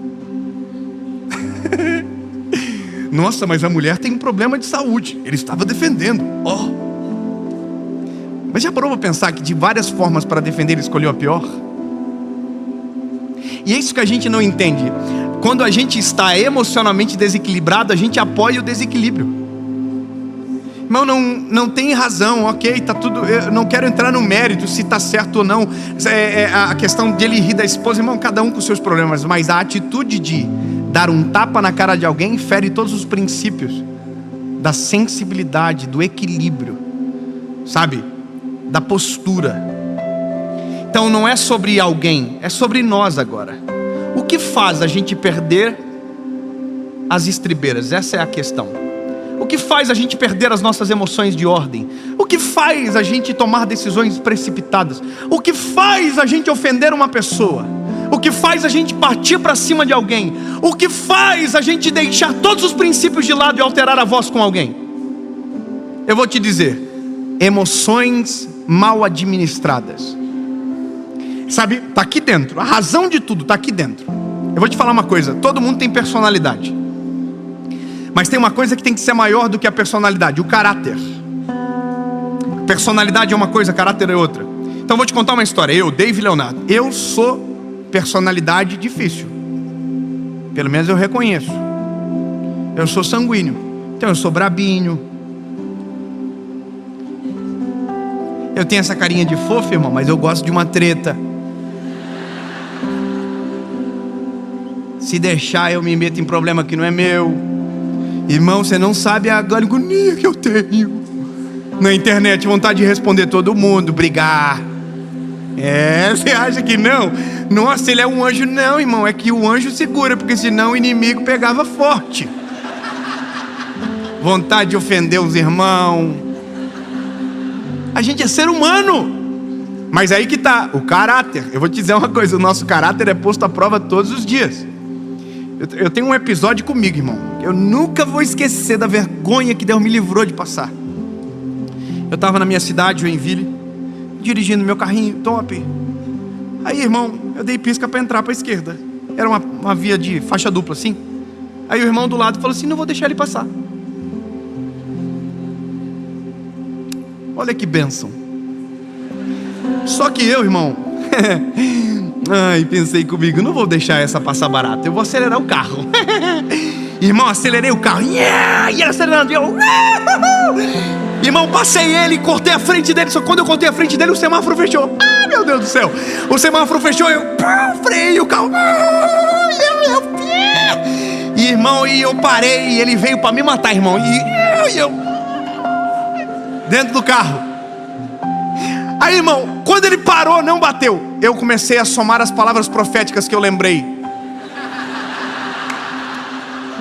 Nossa, mas a mulher tem um problema de saúde. Ele estava defendendo. Mas já parou para pensar que de várias formas para defender ele escolheu a pior? E é isso que a gente não entende. Quando a gente está emocionalmente desequilibrado, a gente apoia o desequilíbrio. Irmão, não tem razão, ok, tá tudo. Eu não quero entrar no mérito se está certo ou não. A questão de ele rir da esposa, irmão, cada um com seus problemas. Mas a atitude de dar um tapa na cara de alguém fere todos os princípios da sensibilidade, do equilíbrio, sabe? Da postura. Então não é sobre alguém, é sobre nós agora. O que faz a gente perder as estribeiras? Essa é a questão. O que faz a gente perder as nossas emoções de ordem? O que faz a gente tomar decisões precipitadas? O que faz a gente ofender uma pessoa? O que faz a gente partir para cima de alguém? O que faz a gente deixar todos os princípios de lado e alterar a voz com alguém? Eu vou te dizer: emoções mal administradas. Sabe, está aqui dentro. A razão de tudo está aqui dentro. Eu vou te falar uma coisa: todo mundo tem personalidade, mas tem uma coisa que tem que ser maior do que a personalidade: o caráter. Personalidade é uma coisa, caráter é outra. Então eu vou te contar uma história. Eu, Dave Leonardo, eu sou personalidade difícil. Pelo menos eu reconheço. Eu sou sanguíneo. Então eu sou brabinho. Eu tenho essa carinha de fofo, irmão, mas eu gosto de uma treta. Se deixar, eu me meto em problema que não é meu. Irmão, você não sabe a agonia que eu tenho na internet, vontade de responder todo mundo, brigar. Você acha que não? Nossa, ele é um anjo. Não, irmão, é que o anjo segura, porque senão o inimigo pegava forte. Vontade de ofender os irmãos. A gente é ser humano. Mas aí que tá, o caráter. Eu vou te dizer uma coisa: o nosso caráter é posto à prova todos os dias. Eu tenho um episódio comigo, irmão, eu nunca vou esquecer da vergonha que Deus me livrou de passar. Eu estava na minha cidade, Joinville, dirigindo meu carrinho top. Aí, irmão, eu dei pisca para entrar para a esquerda. Era uma via de faixa dupla assim. Aí o irmão do lado falou assim: não vou deixar ele passar. Olha que bênção. Só que eu, irmão, pensei comigo: não vou deixar essa passar barata, eu vou acelerar o carro. Irmão, acelerei o carro, e ele acelerando, e eu, irmão, passei ele, cortei a frente dele. Só que quando eu cortei a frente dele, o semáforo fechou. Meu Deus do céu, o semáforo fechou, eu freiei o carro. E, irmão, e eu parei, e ele veio para me matar, irmão. E eu dentro do carro. Aí, irmão, quando ele parou, não bateu, eu comecei a somar as palavras proféticas que eu lembrei.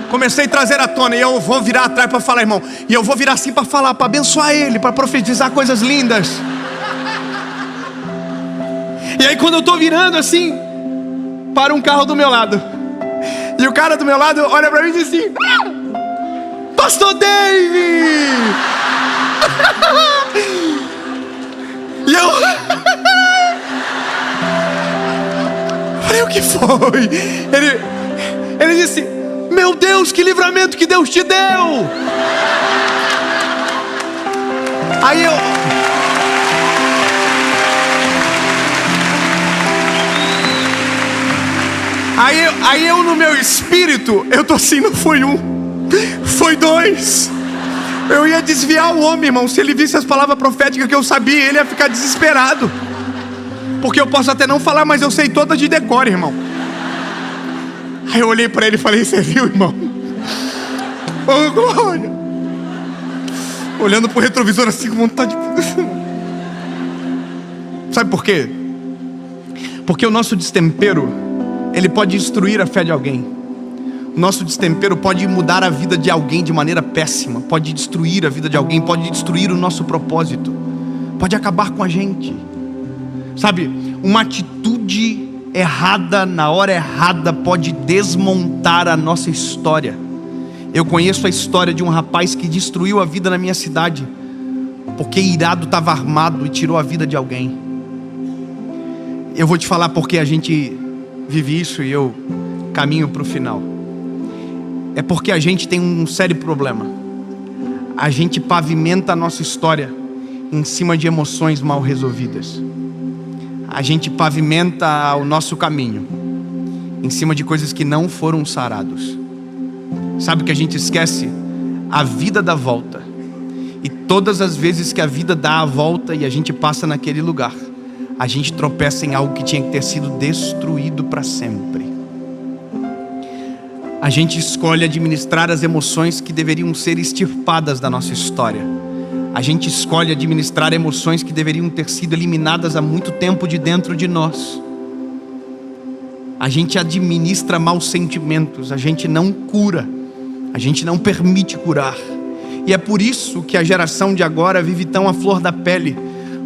Comecei a trazer à tona. E eu vou virar atrás para falar, irmão. E eu vou virar assim para falar, para abençoar ele, para profetizar coisas lindas. E aí quando eu tô virando assim, para um carro do meu lado. E o cara do meu lado olha para mim e diz assim: Pastor Dave! E eu falei: o que foi? Ele disse: meu Deus, que livramento que Deus te deu! Aí eu no meu espírito, eu tô assim: não foi um, foi dois. Eu ia desviar o homem, irmão. Se ele visse as palavras proféticas que eu sabia, ele ia ficar desesperado. Porque eu posso até não falar, mas eu sei todas de decor, irmão. Aí eu olhei para ele e falei: você viu, irmão? Oh, glória! Olhando pro retrovisor assim com vontade de... Sabe por quê? Porque o nosso destempero, ele pode destruir a fé de alguém. O nosso destempero pode mudar a vida de alguém de maneira péssima. Pode destruir a vida de alguém. Pode destruir o nosso propósito. Pode acabar com a gente. Sabe, uma atitude errada na hora errada pode desmontar a nossa história. Eu conheço a história de um rapaz que destruiu a vida na minha cidade, porque irado estava armado e tirou a vida de alguém. Eu vou te falar porque a gente vive isso e eu caminho para o final. É porque a gente tem um sério problema. A gente pavimenta a nossa história em cima de emoções mal resolvidas. A gente pavimenta o nosso caminho em cima de coisas que não foram sarados. Sabe o que a gente esquece? A vida dá volta. E todas as vezes que a vida dá a volta e a gente passa naquele lugar, a gente tropeça em algo que tinha que ter sido destruído para sempre. A gente escolhe administrar as emoções que deveriam ser extirpadas da nossa história. A gente escolhe administrar emoções que deveriam ter sido eliminadas há muito tempo de dentro de nós. A gente administra maus sentimentos, a gente não cura, a gente não permite curar. E é por isso que a geração de agora vive tão à flor da pele,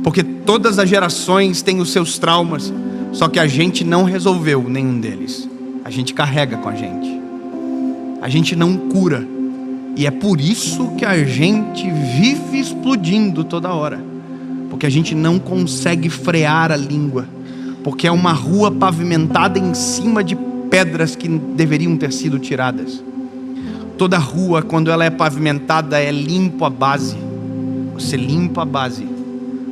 porque todas as gerações têm os seus traumas, só que a gente não resolveu nenhum deles. A gente carrega com a gente não cura, e é por isso que a gente vive explodindo toda hora, porque a gente não consegue frear a língua, porque é uma rua pavimentada em cima de pedras que deveriam ter sido tiradas. Toda rua, quando ela é pavimentada, é limpo a base. Você limpa a base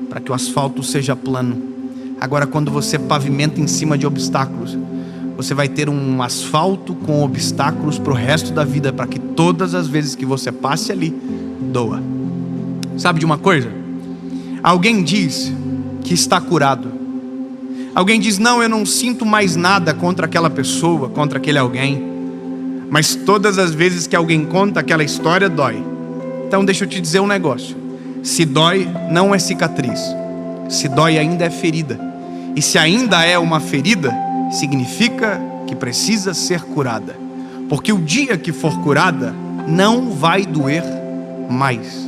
para que o asfalto seja plano. Agora, quando você pavimenta em cima de obstáculos, você vai ter um asfalto com obstáculos para o resto da vida, para que todas as vezes que você passe ali, doa. Sabe de uma coisa? Alguém diz que está curado. Alguém diz, não, eu não sinto mais nada contra aquela pessoa, contra aquele alguém. Mas todas as vezes que alguém conta aquela história, dói. Então deixa eu te dizer um negócio. Se dói, não é cicatriz. Se dói, ainda é ferida. E se ainda é uma ferida, significa que precisa ser curada. Porque o dia que for curada, não vai doer mais.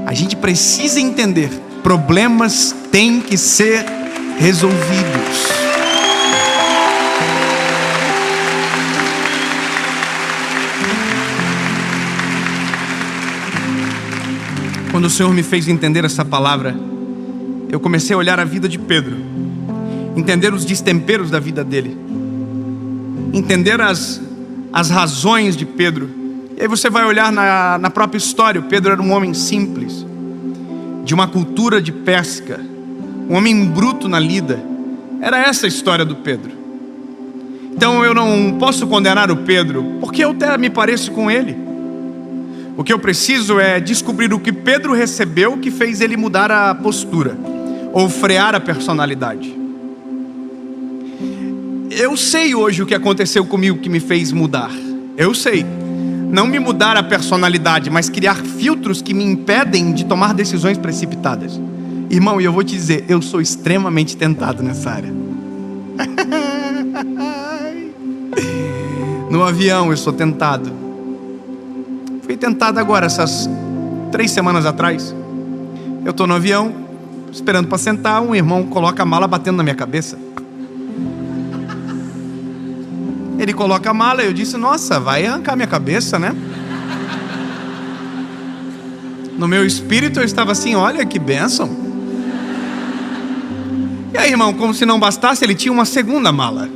A gente precisa entender, problemas têm que ser resolvidos. Quando o Senhor me fez entender essa palavra, eu comecei a olhar a vida de Pedro, entender os destemperos da vida dele, entender as razões de Pedro. E aí você vai olhar na própria história. O Pedro era um homem simples, de uma cultura de pesca, um homem bruto na lida. Era essa a história do Pedro. Então eu não posso condenar o Pedro, porque eu até me pareço com ele. O que eu preciso é descobrir o que Pedro recebeu que fez ele mudar a postura, ou frear a personalidade. Eu sei hoje o que aconteceu comigo que me fez mudar. Eu sei. Não me mudar a personalidade, mas criar filtros que me impedem de tomar decisões precipitadas. Irmão, e eu vou te dizer, eu sou extremamente tentado nessa área. No avião eu sou tentado. Fui tentado agora, essas 3 semanas atrás. Eu estou no avião, esperando para sentar, um irmão coloca a mala batendo na minha cabeça. Ele coloca a mala, eu disse, nossa, vai arrancar minha cabeça, né? No meu espírito eu estava assim, olha que bênção. E aí, irmão, como se não bastasse, ele tinha uma segunda mala.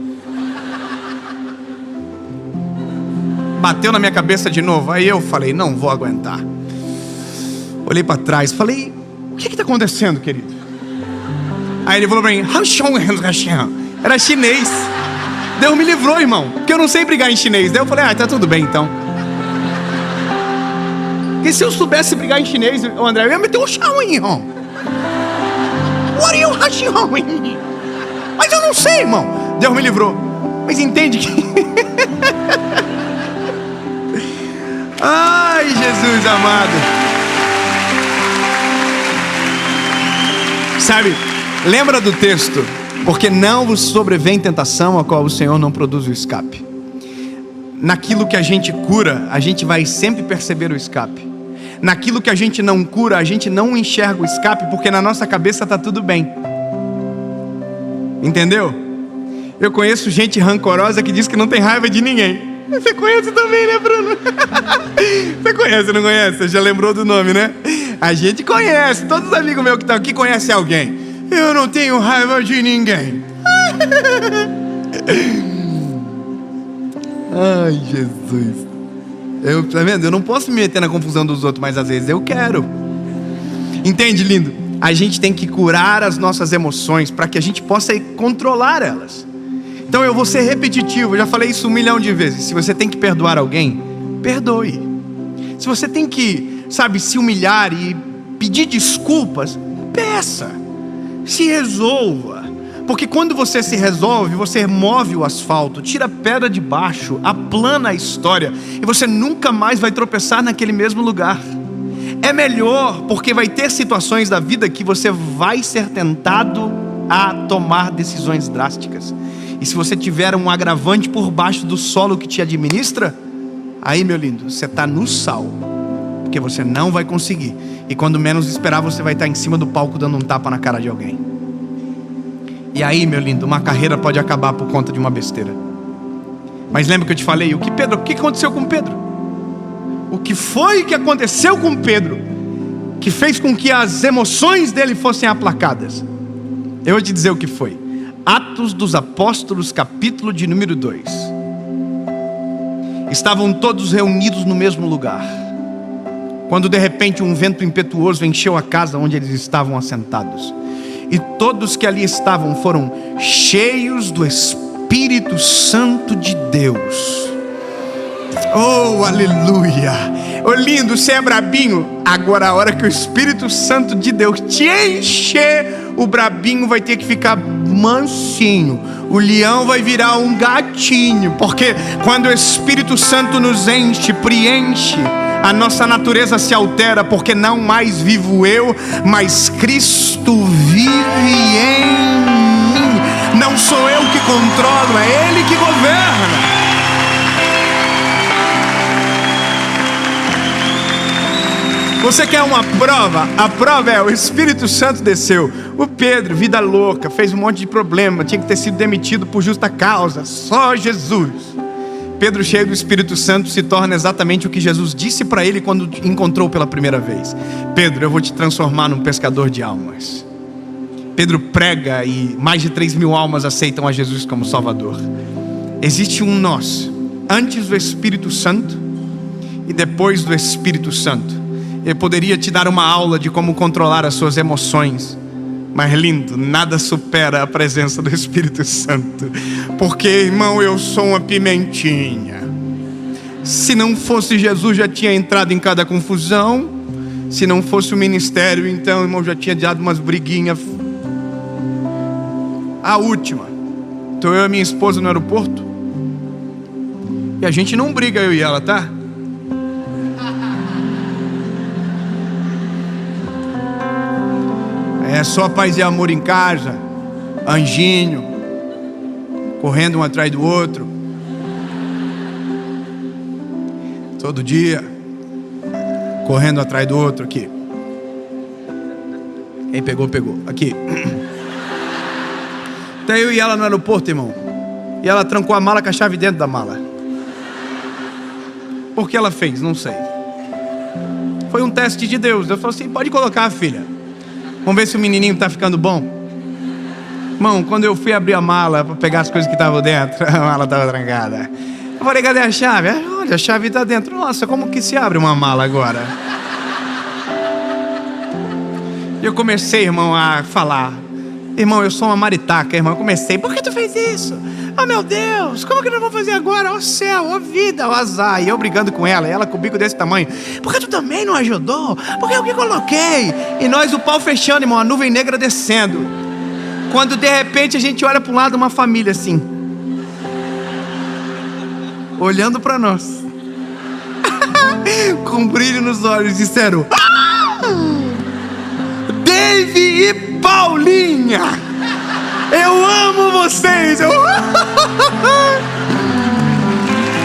Bateu na minha cabeça de novo. Aí eu falei, não vou aguentar. Olhei para trás, falei, o que está acontecendo, querido? Aí ele falou para mim, era chinês. Deus me livrou, irmão, porque eu não sei brigar em chinês. Daí eu falei, tá tudo bem então. Porque se eu soubesse brigar em chinês, o André, eu ia meter um chão, irmão. What are you doing? Mas eu não sei, irmão. Deus me livrou. Mas entende que... Ai, Jesus amado. Sabe, lembra do texto? Porque não vos sobrevém tentação a qual o Senhor não produz o escape. Naquilo que a gente cura, a gente vai sempre perceber o escape. Naquilo que a gente não cura, a gente não enxerga o escape, porque na nossa cabeça está tudo bem. Entendeu? Eu conheço gente rancorosa que diz que não tem raiva de ninguém. Você conhece também, né, Bruno? Você conhece, não conhece? Você já lembrou do nome, né? A gente conhece, todos os amigos meus que estão aqui conhecem alguém. Eu não tenho raiva de ninguém. Ai, Jesus. Tá vendo? Eu não posso me meter na confusão dos outros, mas às vezes eu quero. Entende, lindo? A gente tem que curar as nossas emoções para que a gente possa controlar elas. Então eu vou ser repetitivo, eu já falei isso 1 milhão de vezes. Se você tem que perdoar alguém, perdoe. Se você tem que, se humilhar e pedir desculpas, peça. Se resolva. Porque quando você se resolve, você move o asfalto, tira a pedra de baixo, aplana a história, e você nunca mais vai tropeçar naquele mesmo lugar. É melhor, porque vai ter situações da vida que você vai ser tentado a tomar decisões drásticas. E se você tiver um agravante por baixo do solo que te administra, aí, meu lindo, você está no sal. porque você não vai conseguir. E quando menos esperar, você vai estar em cima do palco dando um tapa na cara de alguém. E aí, meu lindo, uma carreira pode acabar por conta de uma besteira. Mas lembra que eu te falei? O que aconteceu com Pedro? O que foi que aconteceu com Pedro que fez com que as emoções dele fossem aplacadas? Eu vou te dizer o que foi. Atos dos Apóstolos, capítulo de número 2. Estavam todos reunidos no mesmo lugar, quando de repente um vento impetuoso encheu a casa onde eles estavam assentados. E todos que ali estavam foram cheios do Espírito Santo de Deus. Oh, aleluia! Ô lindo, você é brabinho? Agora a hora que o Espírito Santo de Deus te encher, o brabinho vai ter que ficar mansinho. O leão vai virar um gatinho. Porque quando o Espírito Santo nos enche, preenche, a nossa natureza se altera. Porque não mais vivo eu, mas Cristo vive em mim. Não sou eu que controlo, é Ele que governa. Você quer uma prova? A prova é: o Espírito Santo desceu. O Pedro, vida louca, fez um monte de problema, tinha que ter sido demitido por justa causa. Só Jesus. Pedro, cheio do Espírito Santo, se torna exatamente o que Jesus disse para ele quando encontrou pela primeira vez: Pedro, eu vou te transformar num pescador de almas. Pedro prega e mais de 3.000 almas aceitam a Jesus como Salvador. Existe um nós, antes do Espírito Santo e depois do Espírito Santo. Eu poderia te dar uma aula de como controlar as suas emoções, mas lindo, nada supera a presença do Espírito Santo. Porque, irmão, eu sou uma pimentinha. Se não fosse Jesus, já tinha entrado em cada confusão. Se não fosse o ministério, então, irmão, já tinha dado umas briguinhas. A última, estou eu e minha esposa no aeroporto, e a gente não briga, eu e ela, tá? É só paz e amor em casa, anjinho, correndo um atrás do outro, todo dia, correndo atrás do outro aqui. Quem pegou, pegou. Aqui. Então eu e ela no aeroporto, irmão, e ela trancou a mala com a chave dentro da mala. Por que ela fez? Não sei. Foi um teste de Deus. Deus falou assim: pode colocar, filha. Vamos ver se o menininho está ficando bom. Irmão, quando eu fui abrir a mala para pegar as coisas que estavam dentro, a mala estava trancada. Eu falei: cadê a chave? Olha, a chave está dentro. Nossa, como que se abre uma mala agora? E eu comecei, irmão, a falar: irmão, eu sou uma maritaca, irmão. Eu comecei: por que tu fez isso? Oh, meu Deus, como que nós vamos fazer agora? Ó céu, ó vida, ó azar. E eu brigando com ela, e ela com o bico desse tamanho: por que tu também não ajudou? Porque eu que coloquei. E nós, o pau fechando, irmão, a nuvem negra descendo. Quando de repente a gente olha para um lado, uma família assim, olhando para nós, com brilho nos olhos, disseram: Dave e Paulinha, eu amo vocês.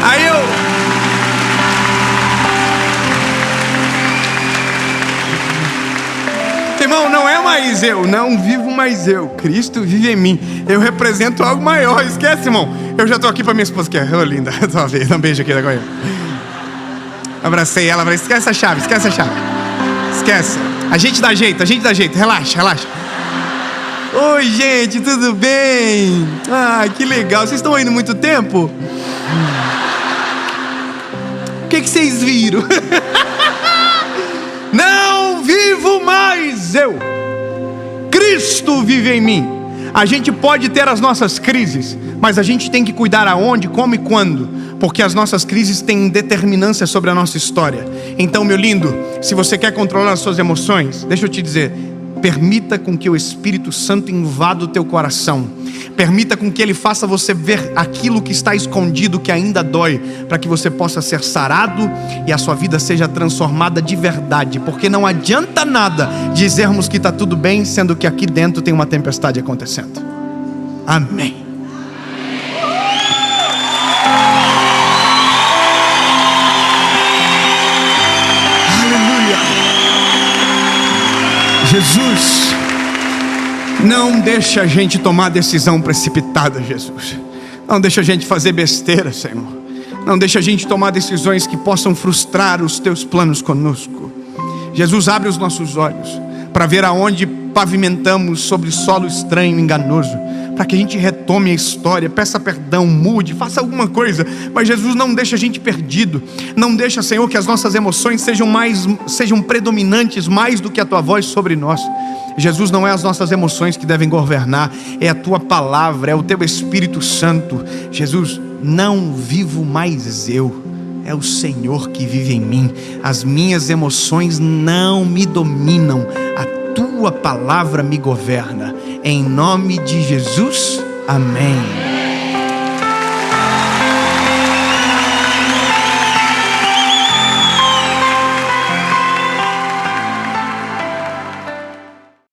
Aí eu... Irmão, não é mais eu, não vivo mais eu, Cristo vive em mim. Eu represento algo maior. Esquece, irmão. Eu já tô aqui pra minha esposa, que é linda. Dá um beijo aqui agora. Abracei ela, falei: esquece a chave, esquece a chave. Esquece. A gente dá jeito, relaxa, relaxa. Oi, gente, tudo bem? Ah, que legal. Vocês estão aí há muito tempo? O que vocês viram? Não vivo mais eu, Cristo vive em mim. A gente pode ter as nossas crises, mas a gente tem que cuidar aonde, como e quando, porque as nossas crises têm determinância sobre a nossa história. Então, meu lindo, se você quer controlar as suas emoções, deixa eu te dizer: permita com que o Espírito Santo invada o teu coração. Permita com que Ele faça você ver aquilo que está escondido, que ainda dói, para que você possa ser sarado e a sua vida seja transformada de verdade. Porque não adianta nada dizermos que está tudo bem, sendo que aqui dentro tem uma tempestade acontecendo. Amém. Aleluia. Jesus, não deixa a gente tomar decisão precipitada, Jesus. Não deixa a gente fazer besteira, Senhor. Não deixa a gente tomar decisões que possam frustrar os teus planos conosco. Jesus, abre os nossos olhos para ver aonde pavimentamos sobre solo estranho e enganoso, para que a gente retome a história, peça perdão, mude, faça alguma coisa. Mas Jesus, não deixa a gente perdido. Não deixa, Senhor, que as nossas emoções sejam predominantes mais do que a tua voz sobre nós. Jesus, não é as nossas emoções que devem governar, é a tua palavra, é o teu Espírito Santo. Jesus, não vivo mais eu, é o Senhor que vive em mim. As minhas emoções não me dominam, a tua palavra me governa. Em nome de Jesus, amém.